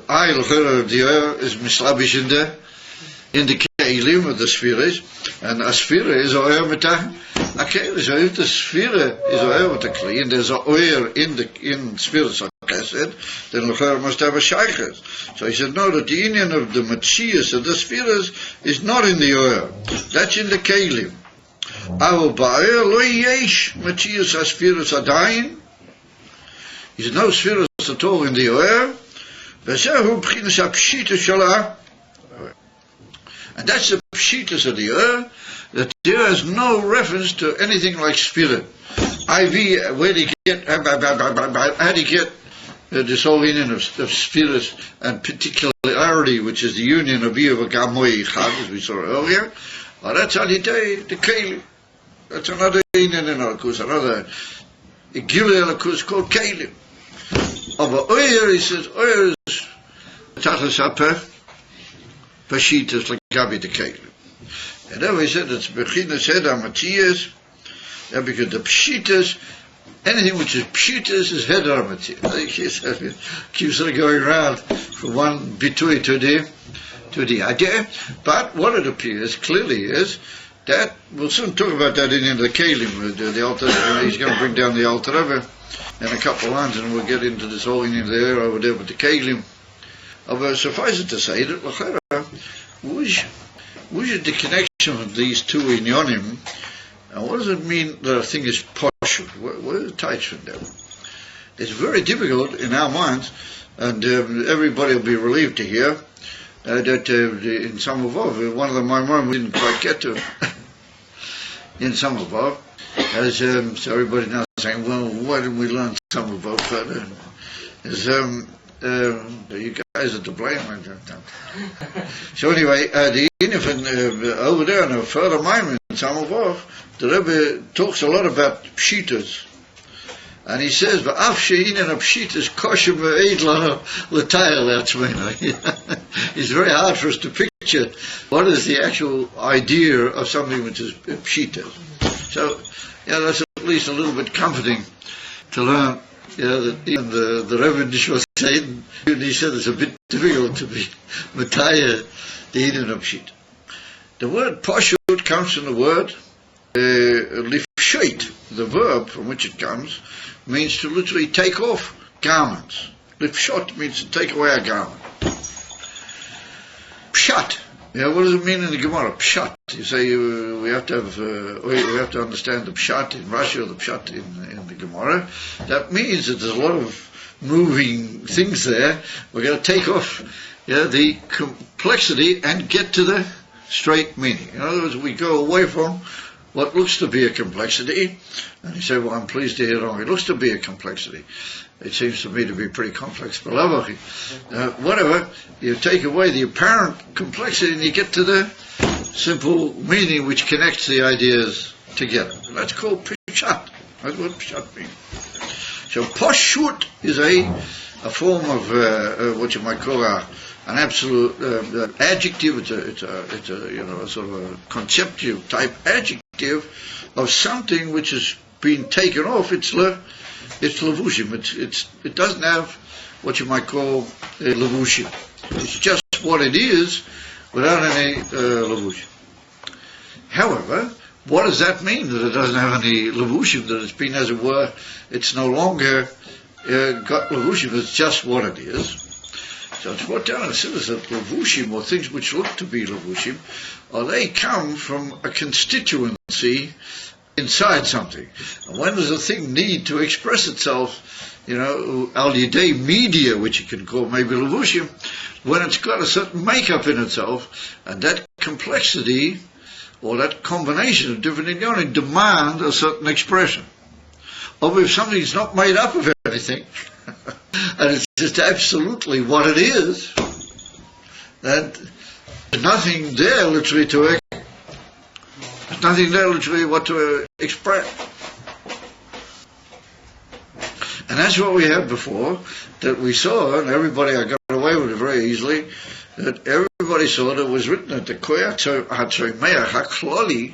S3: I, the oyer, is mislabish in the kelim of the spheres, and a sphere is oyer mitah. Okay, so if the sphere is oyer with the kli, and there's a oyer in spheres of chesed, then l'chera must have a shayches. So he said, no, that the union of the matzias of the spheres is not in the oyer. That's in the kelim. Aval ba'oyer lo yesh matzias aspheres adayin. He said, no spheres at all in the oyer. V'zehu b'chinas ha'pshita shalah. And that's the pshitas of the oyer, that there is no reference to anything like spirit. IV, where do you get, how do you get this whole union of spirits and particularity, which is the union of Yev Gamoy Chad, as we saw earlier? Well, that's on the day, the Kelim. That's another union in our course, another Gilead course called Kelim. Of oyer, he says, oyer is Tatas Apeh, Pashitas, like Gabi the Kelim. And then we said it's Bechinas Heder Matthias, because the Pshitas, anything which is Pshitas is Heder Matthias. Keeps on going around from one bitui to the idea. But what it appears clearly is that, we'll soon talk about that in the Kelim, the altar, he's going to bring down the altar over in a couple of lines, and we'll get into this whole in there over there with the Kelim. Suffice it to say that which is the connection of these two inyonim, and what does it mean that a thing is poshut? What are the types from them? It's very difficult in our minds, and everybody will be relieved to hear that in some of one of the Maimon we didn't quite get to in some of as so everybody now saying, well, why didn't we learn some of further? You guys are to blame. So anyway, the infant over there in a further Maimon in Samavov, the Rebbe talks a lot about pshitas, and he says, "V'af she'inen a pshitas kosher me'ed l'tayel etzmeinu." It's very hard for us to picture what is the actual idea of something which is pshitas. So, that's at least a little bit comforting to learn. That even the Reverend was saying, he said it's a bit difficult to be Mataya, the Eden of Shit. The word Pashut comes from the word lifshoit. The verb from which it comes means to literally take off garments. Lifshot means to take away a garment. Pshat. What does it mean in the Gemara? Pshat. You say we have to understand the pshat in Rashi or the pshat in the Gemara. That means that there's a lot of moving things there. We're going to take off the complexity and get to the straight meaning. In other words, we go away from what looks to be a complexity, and you say, well, I'm pleased to hear it. It looks to be a complexity. It seems to me to be pretty complex. Whatever, you take away the apparent complexity and you get to the simple meaning which connects the ideas together. That's called Pshat. That's what Pshat means. So Pashut is a form of what you might call an absolute adjective. It's a sort of a conceptual type adjective of something which has been taken off. It's levushim. It doesn't have what you might call levushim. It's just what it is without any levushim. However, what does that mean, that it doesn't have any levushim, that it's been, as it were, it's no longer got levushim, it's just what it is? So it's what down it says that levushim, or things which look to be levushim, they come from a constituency inside something. And when does a thing need to express itself, al yidei media, which you can call maybe levushim, when it's got a certain makeup in itself, and that complexity or that combination of different inyonim demand a certain expression. Or if something's not made up of anything, and it's just absolutely what it is, then there's nothing there literally what to express. And that's what we had before, that we saw, and everybody got away with it very easily, that everybody saw that it was written that the koyach hatzomeach haklali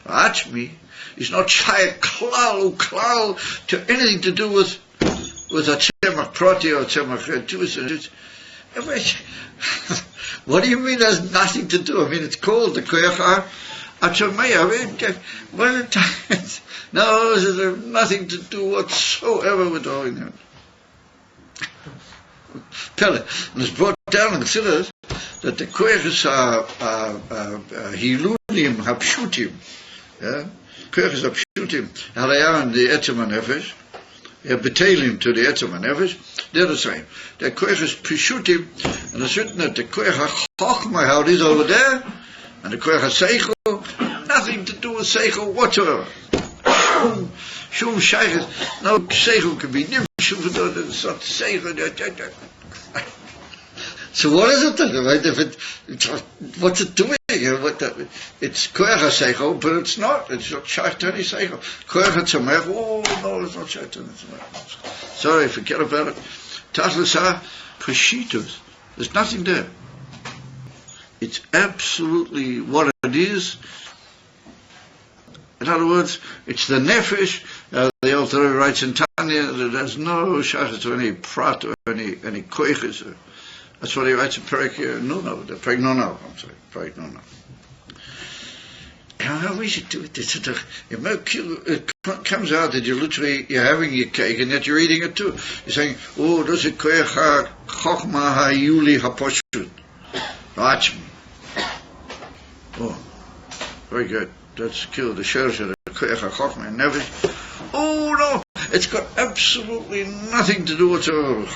S3: achmi is not shayach klal to anything to do with a tzemach prati or tzemach Teves. What do you mean there's nothing to do? I mean, it's called the koyach hatzomeach. No, there's nothing to do whatsoever with all that. Pele. And it's brought down in the Siddur that the koyches are hilunim hapshutim. Koyches hapshutim, halayan the etzem nefesh, betelim to the etzem nefesh. They're the same. They're koyches pishutim, and it's written that the koyach chochma, how it is over there, and the koyach seichel, nothing to do with seichel whatsoever. Shum shayches, no seichel can be nim. So what is it then? Right? What's it doing? It's koyach seichel, but it's not. It's not shaykh to any seichel. Koyach tzamech. Oh no, it's not shaykh to any tzamech. Sorry, forget about it. Tachlis peshitos. There's nothing there. It's absolutely what it is. In other words, it's the nefesh. The Alter Rebbe writes in Tanya that there's no shaykhs to any prat or any koyches. That's what he writes in Perek Nuno. Perek Nuno. How we should do it? It comes out that you're having your cake and yet you're eating it too. You're saying, oh, does it koyach chochma hayuli haposhut? Watch me. Oh, very good. That's killed the sheriff of the koyach chochma and never. Oh no, it's got absolutely nothing to do whatsoever.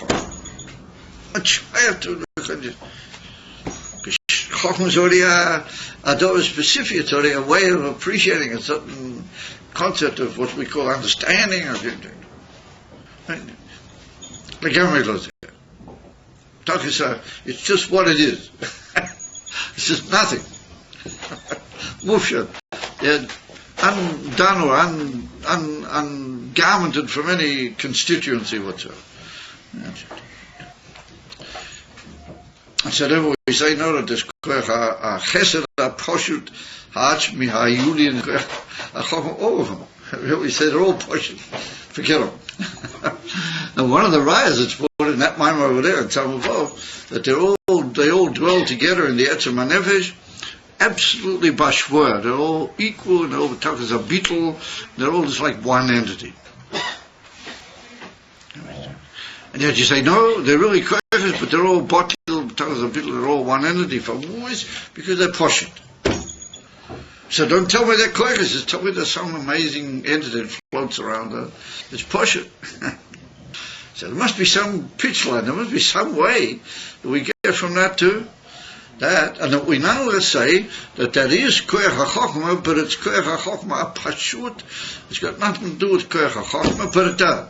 S3: Chochma is already a specific, it's already a way of appreciating a certain concept of what we call understanding. It's just what it is. It's just nothing. Mufshad. Undone or ungarmented from any constituency whatsoever. So therefore we say no that this koyach chesed poshut ha'achmi ha'yuli and koyach all of them. We say they're all poshut. Forget them. And one of the rayas that's brought in that mimer over there in Tzavavov, that they all dwell together in the Etzem HaNefesh, absolutely bashvur. They're all equal, and they're all as a beetle. They're all just like one entity. And yet you say, no, they're really koiches, but they're all bottle, as a beetle. They're all one entity. For why? Because they're poshut. So don't tell me they're koiches. Just tell me there's some amazing entity that floats around there. It's poshut. So there must be some pitch line. There must be some way that we get from that to that, and that we now say that is koyach hachokma, but it's koyach hachokma pashut. It's got nothing to do with koyach hachokma, but it does.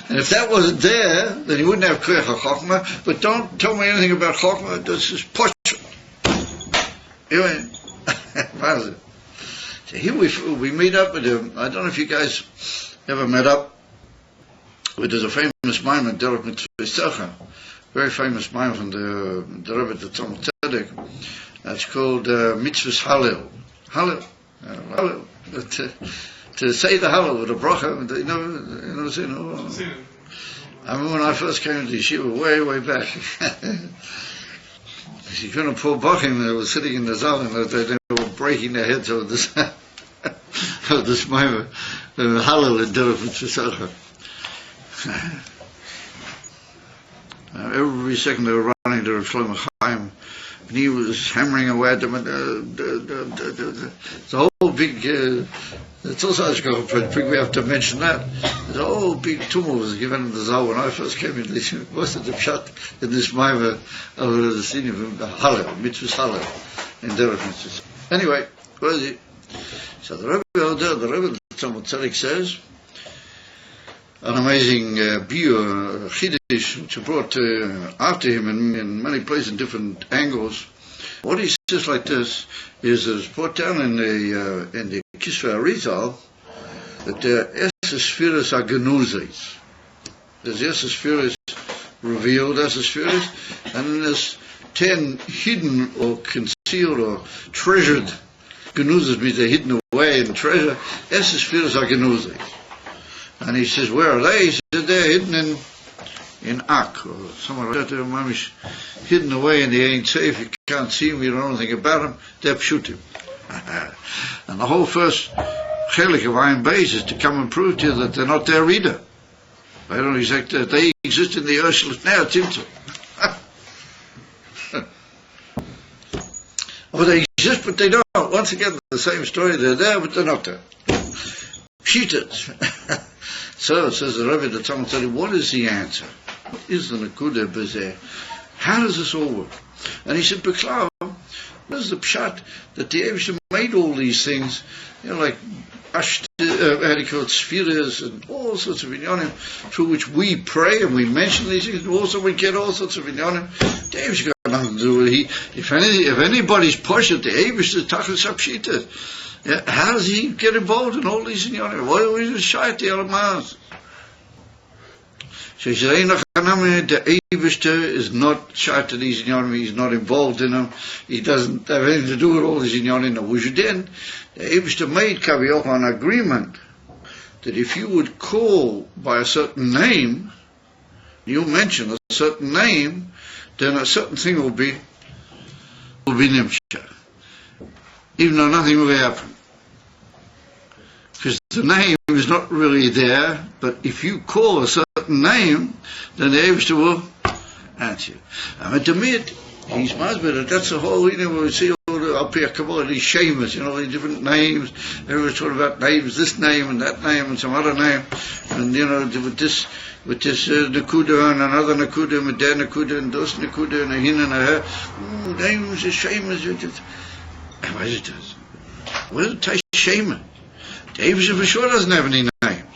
S3: And if that wasn't there, then you wouldn't have koyach hachokma. But don't tell me anything about chokma. This is pashut. So here we meet up with him. I don't know if you guys ever met up. There's a famous mimer, Derek Mitzvah, very famous mimer from the Rebbe the Samech Tes. That's called Mitzvah's Hallel. Hallel. To say the Hallel with a bracha, you know, I remember when I first came to yeshiva way back. You couldn't pull bachim, they were sitting in the zal and they were breaking their heads over this of this mimer, Hallel in Derek Mitzvah. Every second they were running to Shlomo Chaim, and he was hammering away at them. And it's a whole big. It's also big. We have to mention that. There's a whole big tumult was given in the Zal when I first came in. Most of the pshat in this mimer over the scene of the Hallel, Mitzvah's Hallel, in Derek Mitzvah. Anyway, where is it? So the Rebbe the Samech Tes says. An amazing biur, chiddush, which are brought after him in many places in different angles. What he says like this is that it's brought down in the Kisvei Arizal that there are esesphiras agenuzes. There's esesphiras revealed esesphiras, and then there's 10 hidden or concealed or treasured genuzes, means they're hidden away in treasure. Esesphiras agenuzes. And he says, where are they? He said, they're hidden in Ak, or somewhere like that. They're mamish hidden away in the Ein Sof. You can't see them, you don't know anything about them. They're pshutim. And the whole first chelik of Ayin Beis is to come and prove to you that they're not there either. They don't exact that they exist in the Urshalus now, Timtzah. Well, they exist, but they don't. Once again, the same story. They're there, but they're not there. Pshitas. So says the Rebbe, the Samech Tes, what is the answer? What is the Nakuda Bezeh? How does this all work? And he said, Beklav, what is the pshat that the Eibusher made all these things, like spheres and all sorts of inyanim through which we pray and we mention these things, and also we get all sorts of inyanim. The Eibusher got nothing to do with it. If anybody's poshet, the Eibusher is tachlis hapshitas. Yeah, how does he get involved in all these inyanim? Why are we shy at the Alamaz? So he said, the Eibusher is not shy to these inyanim, he's not involved in them, he doesn't have anything to do with all these inyanim. Then the Eibusher made Kaviyach an agreement that if you would call by a certain name, you mention a certain name, then a certain thing will be nimshah. Even though nothing will happen. Because the name is not really there, but if you call a certain name, then the Eibusher will answer. And at the mid, he's masbid, that's the whole, we see all the up here Kabbalah, these shamas, the different names, everyone's talking about names, this name and that name and some other name, and with this Nakuda and another Nakuda, and their Nakuda and those Nakuda and a hin and a her, names, shamas, what is it? What is it? Taste shame. The Eibusher for sure doesn't have any names.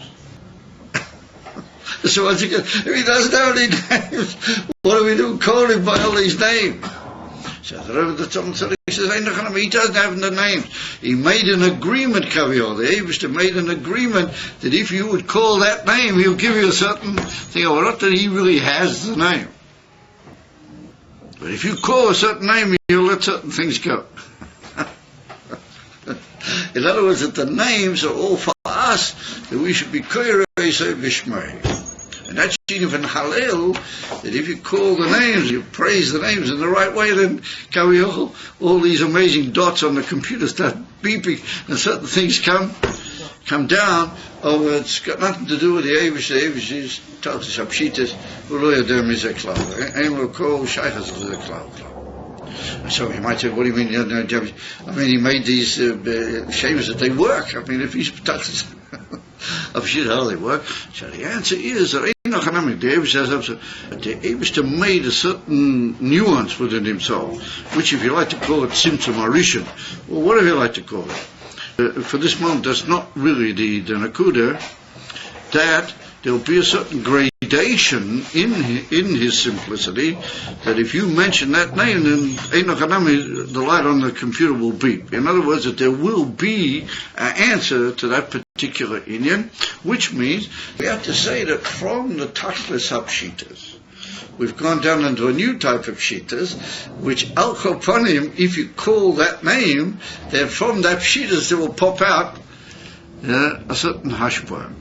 S3: So once again, if he doesn't have any names, what do we do? Call him by all these names. So the Rebbe the Samech Tes says, he doesn't have the names. He made an agreement, Kaviyah. The Eibusher made an agreement that if you would call that name, he'll give you a certain thing. Or not that he really has the name. But if you call a certain name, he'll let certain things go. In other words, that the names are all for us, that we should be koirei vishmei. And that's even Hallel, that if you call the names, you praise the names in the right way, then all these amazing dots on the computer start beeping, and certain things come down. Oh, it's got nothing to do with the Eivish. The Eivish is Taltis Hapshitas, Uloya Derm is a cloud. Ein lo kol shaychas is a cloud. So you might say, what do you mean? I mean, he made these shames that they work. I mean, if he's Taltis Hapshitas, how they work? So the answer is that the Eivish made a certain nuance within himself, which, if you like to call it Tzimtzum Arishan, or whatever you like to call it, for this moment, that's not really the Nakuda, that there will be a certain gradation in his simplicity, that if you mention that name, then the light on the computer will beep. In other words, that there will be an answer to that particular inyan, which means we have to say that from the Tachlis Hapshitas, we've gone down into a new type of shitas, which al kopanim, if you call that name, then from that shitas there will pop out a certain hashpah.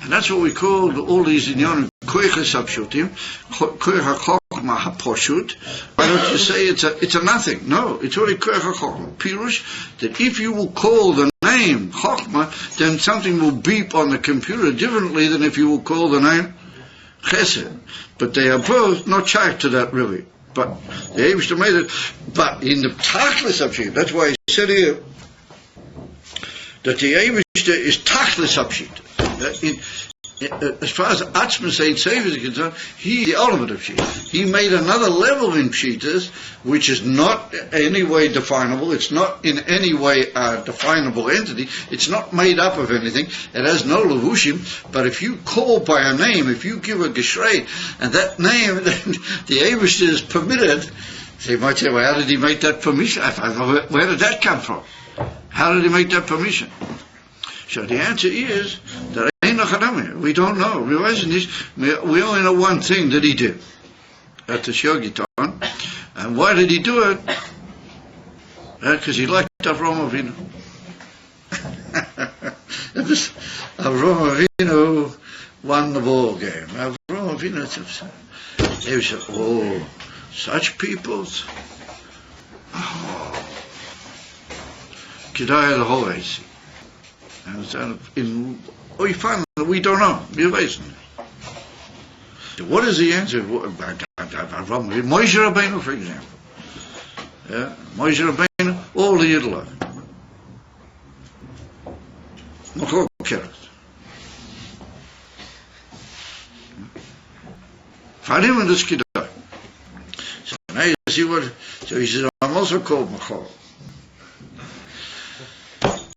S3: And that's what we call all these inyanim koiches hapshutim, koich hachochma haposhut. Why don't you say it's a nothing? No, it's only koich hachochma. Pirush, that if you will call the name chochma, then something will beep on the computer differently than if you will call the name Chesed. But they are both not shaykh to that really. But the Eivish made it. But in the Tachlis Hapshit, that's why I said here that the Eivish is Tachlis Hapshit. As far as Atzmas Ein Sefer is concerned, he the ultimate of Shitas. He made another level in Shitas, which is not in any way definable. It's not in any way a definable entity. It's not made up of anything. It has no levushim. But if you call by a name, if you give a geshrei, and that name, then the Eivish is permitted. So you might say, well, how did he make that permission? Where did that come from? How did he make that permission? So the answer is that we don't know. We only know one thing that he did at the Shogiton. And why did he do it? Because he liked Avraham Avinu. Avraham Avinu won the ball game. Avraham Avinu, they said, oh, such peoples. Oh. Kedai the whole AC. And we find that we don't know. So what is the answer? Moshe Rabbeinu, for example. Yeah? Moshe Rabbeinu, all the Yidla. Machok Keret. Find him in this Kedai. So now you see what, so he says, I'm also called Machok.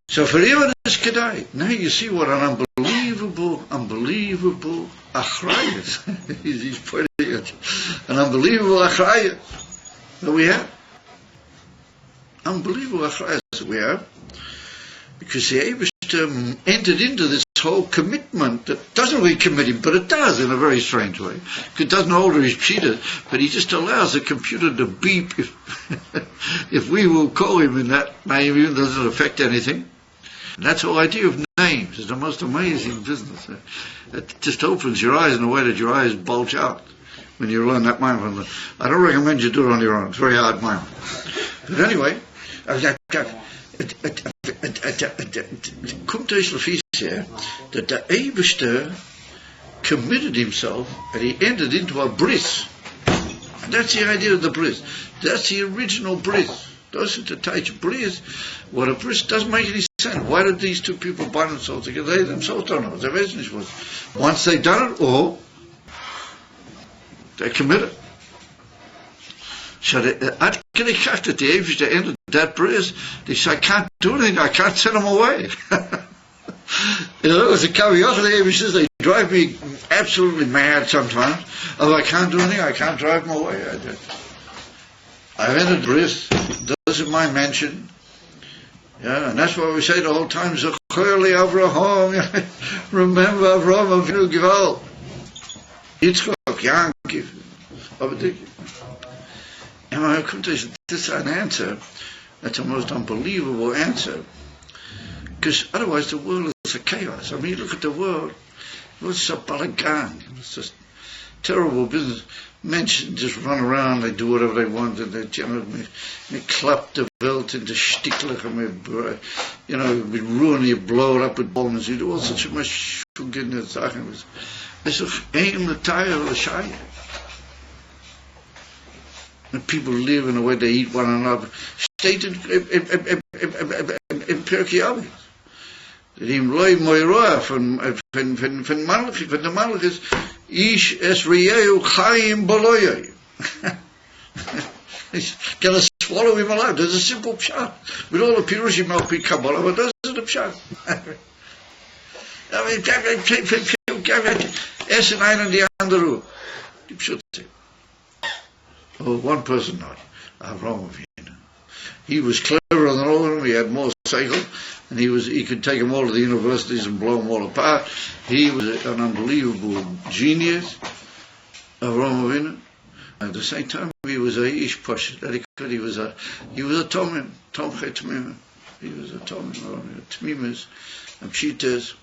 S3: So for him it is Kedai. Now you see what an unbelievable achrayus. He's pointing at an unbelievable achrayus that we have. Unbelievable achrayus that we have. Because the Eibishter entered into this whole commitment that doesn't really commit him, but it does in a very strange way. It doesn't alter his cheetah, but he just allows the computer to beep if we will call him in that name, even though it doesn't affect anything. And that's the whole idea of names. It's the most amazing business. It just opens your eyes in a way that your eyes bulge out when you learn that mind. I don't recommend you do it on your own. It's very hard mind. But anyway, kommt euch Lefise that the Eibishter committed himself and he entered into a bris. And that's the idea of the bris. That's the original bris. Those are the types of bris. What a bris doesn't make any sense. Why did these two people bind themselves together? They themselves don't know. Their business was once they've done it, or they committed. So I'd get a cut at the Eibishter entered that bris. They said, I can't do anything. I can't send them away. You know, as a Kaviyach, the Eibishter says, they drive me absolutely mad sometimes. If I can't do anything, I can't drive them away. I've entered the bris. Doesn't my mention. Yeah, and that's why we say the whole time, Zechorli Avraham, remember Avraham Avinu Gival. Yitzchak, Yankiv, Abadik. And when I come to this, is an answer, that's the most unbelievable answer. Because otherwise the world is a chaos. I mean, you look at the world, it's a balagan. It's just terrible business. Men just run around, they do whatever they want, and they clap the belt into shticklich, and we ruin you, blow it up with bombs, you do all such a much goodness. It's aim the tire of the shy. And people live in the way they eat one another. State in Pirkei Avos. Im loy moiroa von der Malach ist ish es riyeu chaim boloyoi. Can I swallow him alive? There's a simple pshat. With all the pirushim of Kabbalah, but those are the pshat. I mean, essen einen die andere. Die pshat. Oh, one person not. Avraham Avinu. He was cleverer than all of them. He had more cycle. And he could take them all to the universities and blow them all apart. He was an unbelievable genius, Avraham Avinu. At the same time, he was a ish push. He was a tomim, tomchei tmimim. He was a tomim, tmimis, and Teves.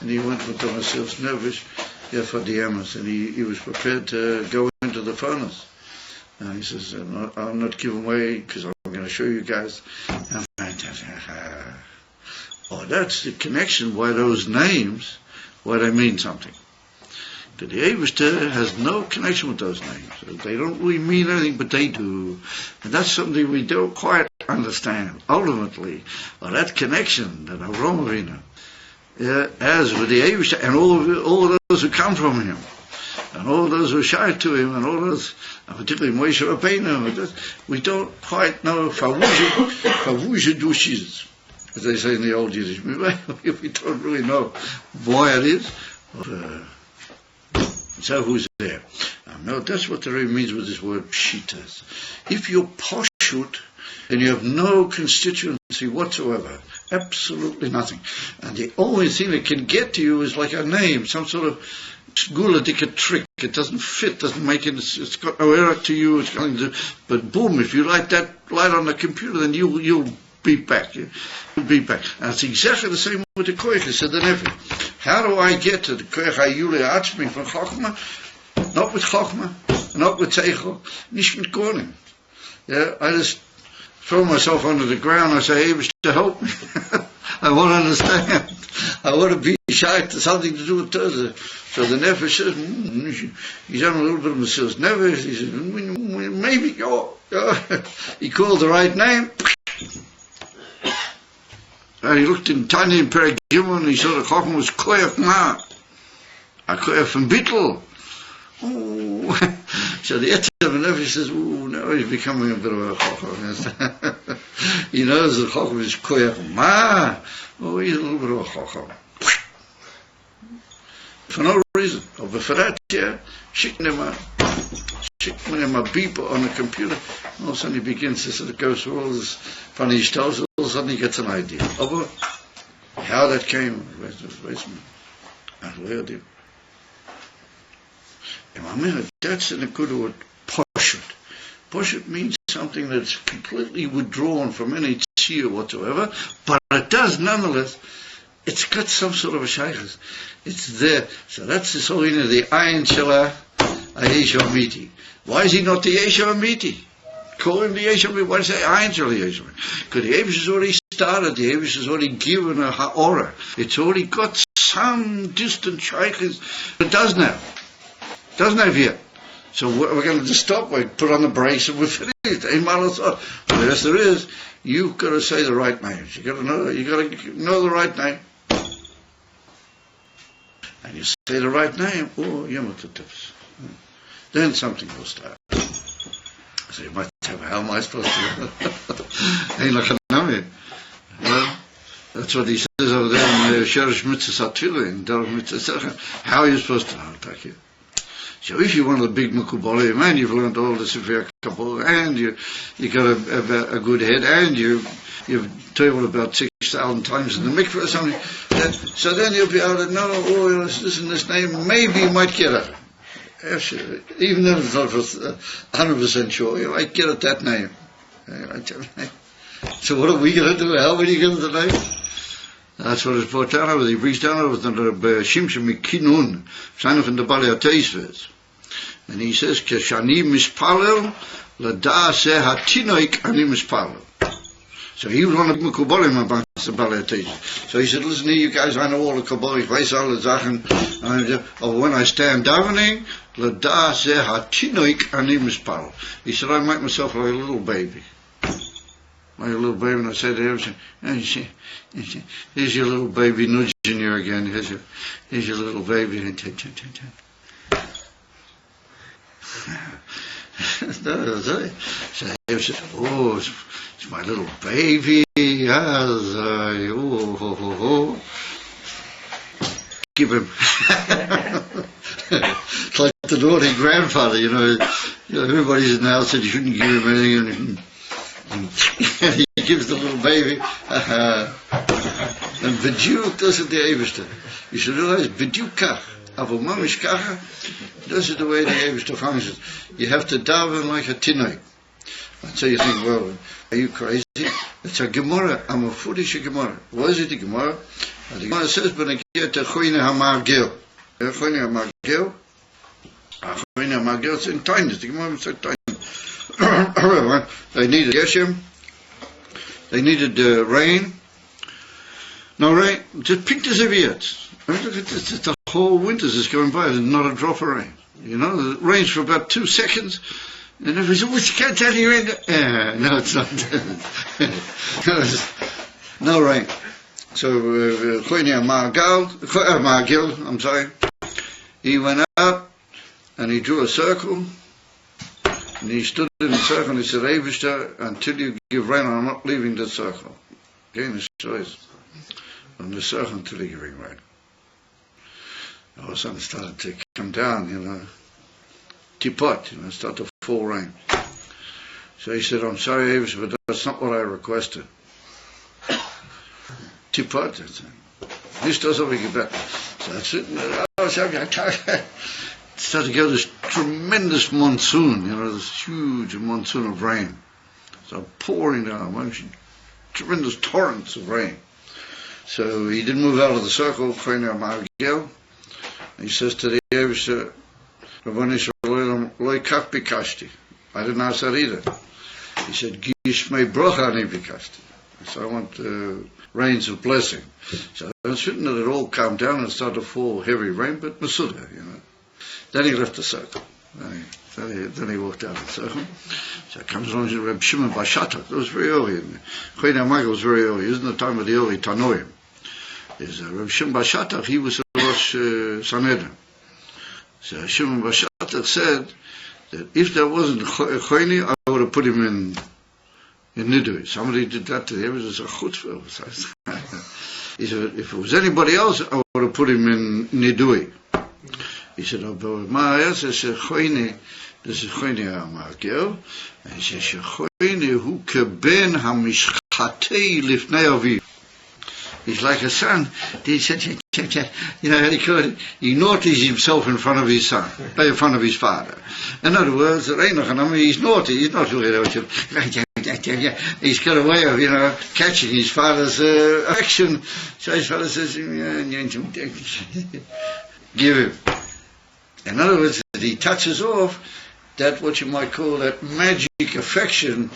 S3: And he went with himself nervous, for the Amos, and he was prepared to go into the furnace. And he says, "I'm not giving way because I'm going to show you guys." Oh, that's the connection, why those names, why they mean something. The Eibishter has no connection with those names. They don't really mean anything, but they do. And that's something we don't quite understand. Ultimately, that connection that Avraham Avinu has with the Eibishter and all of those who come from him, and all those who are shy to him, and all those, particularly Moshe Rabbeinu, we don't quite know Favuja Dushis, as they say in the old Yiddish. We don't really know why it is. So who's there? No, that's what the Rebbe means with this word pshitas. If you're poshut, and you have no constituency whatsoever, absolutely nothing, and the only thing that can get to you is like a name, some sort of guladik trick. It doesn't fit, doesn't make it, it's got no error to you, it's going to, but boom, if you light that light on the computer, then you'll beat back. You'll beat back. And it's exactly the same with the koich, said the Nevi. How do I get to the koich hayule atzmi from Chochmah? Not with Chochmah, not with Teichel, nicht mit Konim. Yeah, I just throw myself under the ground, I say, hey, to help me. I want to understand. I want to be shy to something to do with Thursday. So the Nefesh says, he's having a little bit of Mesilas Nefesh. He says, maybe, he called the right name. And he looked in Tanya in Perek Gimel, and he saw the Chochmah was Koyach Ma, a Koyach from Bittel. Oh, so the Etzer of Nefesh says, oh, now he's becoming a bit of a Chochmah. He knows the Chochmah is Koyach Ma. Oh, he's a little bit of a Chochmah. For no reason. But for that, schicken him a beep on the computer. All of a sudden he begins to sort of go through all this funny stuff. All of a sudden he gets an idea. How that came, that's in a good word, poshut. Poshut means something that's completely withdrawn from any tzir whatsoever, but it does nonetheless. It's got some sort of a shaykhs. It's there. So that's the whole of the Ayin Shela Ayesh Amiti. Why is he not the Yesh Amiti? Call him the Yesh Amiti. Why does he say Ayin Shela Yesh Amiti? Because the Yesh has already started. The Yesh has already given a ha'ora. It's already got some distant shaykhs. It doesn't have. It doesn't have yet. So we're going to just stop. We put on the brakes and we're finished. The rest there is, you've got to say the right names. You got to know the right name. And you say the right name, oh, Teves. Then something will start. So you might have, how am I supposed to? Ain't like a name. Well, that's what he says over there in Sherish Mitzvah Satfila, in Derech Mitzvah. How are you supposed to know? Thank you. So if you're one of the big Mukubalim, and you've learned all the Sefer Kabbalah, and you got a good head, and you've told about 6,000 times in the mikveh or something, so then you'll be able to know, oh, this name, maybe you might get it. Even if it's not 100% sure, you might get it that name. So what are we going to do? How are you going to the name? That's what it's brought down over. He brings down over the Shimshon Mikinun, sign of the Bali Teves. And he says, Keshani mispalel, lada'aseh hatinoik ani mispalel. So he was one of the Kubolim amongst the Bali Teves. So he said, listen here, you guys, I know all the Kubolim, weiß alle Sachen, but when I stand davening, lada'aseh hatinoik ani mispalel. He said, I make myself like a little baby. Like a little baby, and I said to him, here's your little baby nudging you again. Here's your little baby. So he said, oh, it's my little baby. Keep him. It's like the naughty grandfather, you know. Everybody's in the house said you shouldn't give him anything. And he gives the little baby, and B'diuk does it the Eibishter. You should realize, B'diuk kach, aber mamish kacha, this is the way the Eibishter functions. You have to daven like a tinoi. And so you think, well, are you crazy? It's a Gemara, I'm a foolish Gemara. What is it, the Gemara? The Gemara says, but I get a choyne hamargel. Choyne hamargel? Choyne hamargel, it's in tinies. The Gemara said tinies. They needed Geshem, they needed rain. No rain, just pinked as if yet. I mean, look at this, the whole winter's is going by, there's not a drop of rain. You know, it rains for about 2 seconds, and everybody says, well, you can't tell you rain. No, it's not. No rain. So, Margil, I'm sorry, he went out, and he drew a circle, and he stood in the circle and he said, Eibishter, until you give rain, I'm not leaving the circle. Again, his choice. From the circle until you give rain. All of a sudden it started to come down, you know, tipot, you know, started to fall rain. So he said, I'm sorry, Eibishter, but that's not what I requested. Tipot, this does over get better. So that's it. Started to go this tremendous monsoon, you know, this huge monsoon of rain. So pouring down, tremendous torrents of rain. So he didn't move out of the circle, he says to the Eibishter, I didn't ask that either. He said, Gishmei brocha ani bikashti. So I want rains of blessing. So it's written that it all calmed down and started to fall heavy rain, but Masuda, you know. Then he left the circle. Then he walked out of the circle. So it comes along to Reb Shimon Bashatak. It was very early. Choyne HaMargel was very early. It isn't the time of the early Tanoim. There's Reb Shimon Bashatak. He was a Rosh Sanhedrin. So Shimon Bashatak said that if there wasn't Choyne, I would have put him in Nidui. Somebody did that to him. It was a chutzpah. He said, if it was anybody else, I would have put him in Nidui. He said, oh, but Maya says, Choyne, this is Choyne HaMargel, and he says, Choyne hu keben hamishchatei lifnei aviv. He's like a son. He said, you know how he called it? He naughties himself in front of his son, in front of his father. In other words, he's naughty. He's not he's got a way of, you know, catching his father's affection. So his father says, give him. In other words, he touches off that, what you might call that magic affection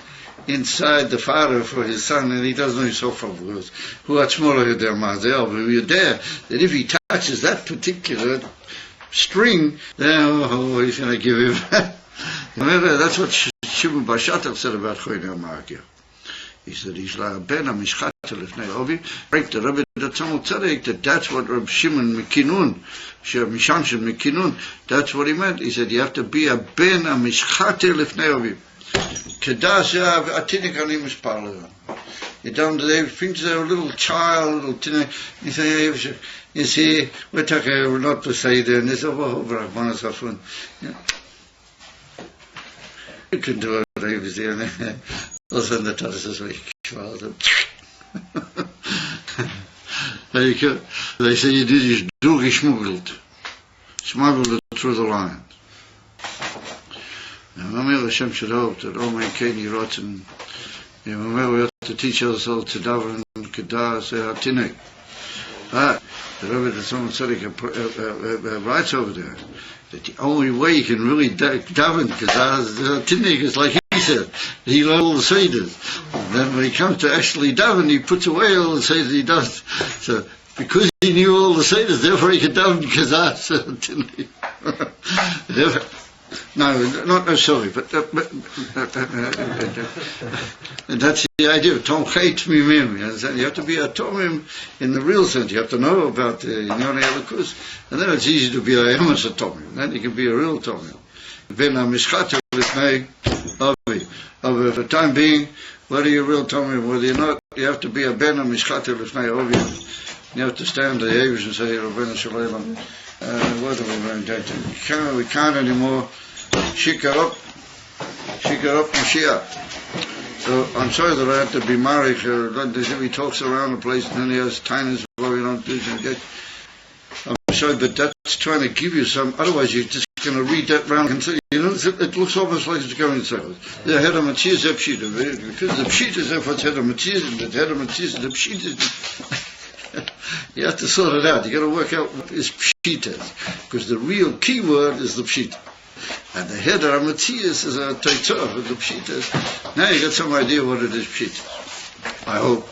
S3: inside the father for his son, and he doesn't know himself from words. Who are smaller than Mazel, but we're there, that if he touches that particular string, then he's going to give him. That's what Shimon Bashatak said about Choyne HaMargel. He said, he's like ben hamishchat lefnei aviv. Right, the Rebbe Tzemach Tzedek, that's what Reb Shimon Mikinun, Mishamshin Mikinun, that's what he meant. He said, you have to be a ben hamishchat lefnei aviv. Kedas atinik ani mispalel. You don't, they think they're a little child, little teenage. You see, we're talking, we're not to say there, and they say, oh, Rahman Safun. You can do it, I was there. Also in the Tadas week. They say you did is durchgeschmuggelt. Smuggled it through the line. And Mamel Hashem should hope that all my Kenny rotten, we have to teach ourselves to daven Kedah Sehatinei. The Rebbe that someone said writes over there that the only way you can really daven because is like he said, he learned all the Seder's. And then when he comes to actually daven, he puts away all the Seder's he does. So because he knew all the Seder's, therefore he could daven because no, not necessarily, but that's the idea of Tom Chay Tmimim. You have to be a Tomim in the real sense. You have to know about Inyonei Elokus, and then it's easy to be a Emes Tomim. Then you can be a real Tomim. Ben HaMishchata Lifnei Avi. For the time being, whether you're a real Tomim, whether you're not, you have to be a Ben HaMishchata Lifnei Avi. You have to stand the Teves and say, Rabbeinu Shalom. What are we going to do? We can't anymore. Shikar up Mashiach. So I'm sorry that I have to be married. He talks around the place and then he has tinies where we don't do anything. I'm sorry, but that's trying to give you some. Otherwise, you're just going to read that round and say, you know, it looks almost like it's going in circles. The head of Matthias is Pshita. Because the Pshita is what's head of Matthias, and the head of Matthias is the Pshita. You have to sort it out. You got to work out what is Pshita, because the real key word is the Pshita. And the head of Matthias is a Teitzah of the Pshita. Now you got some idea what it is Pshita. I hope.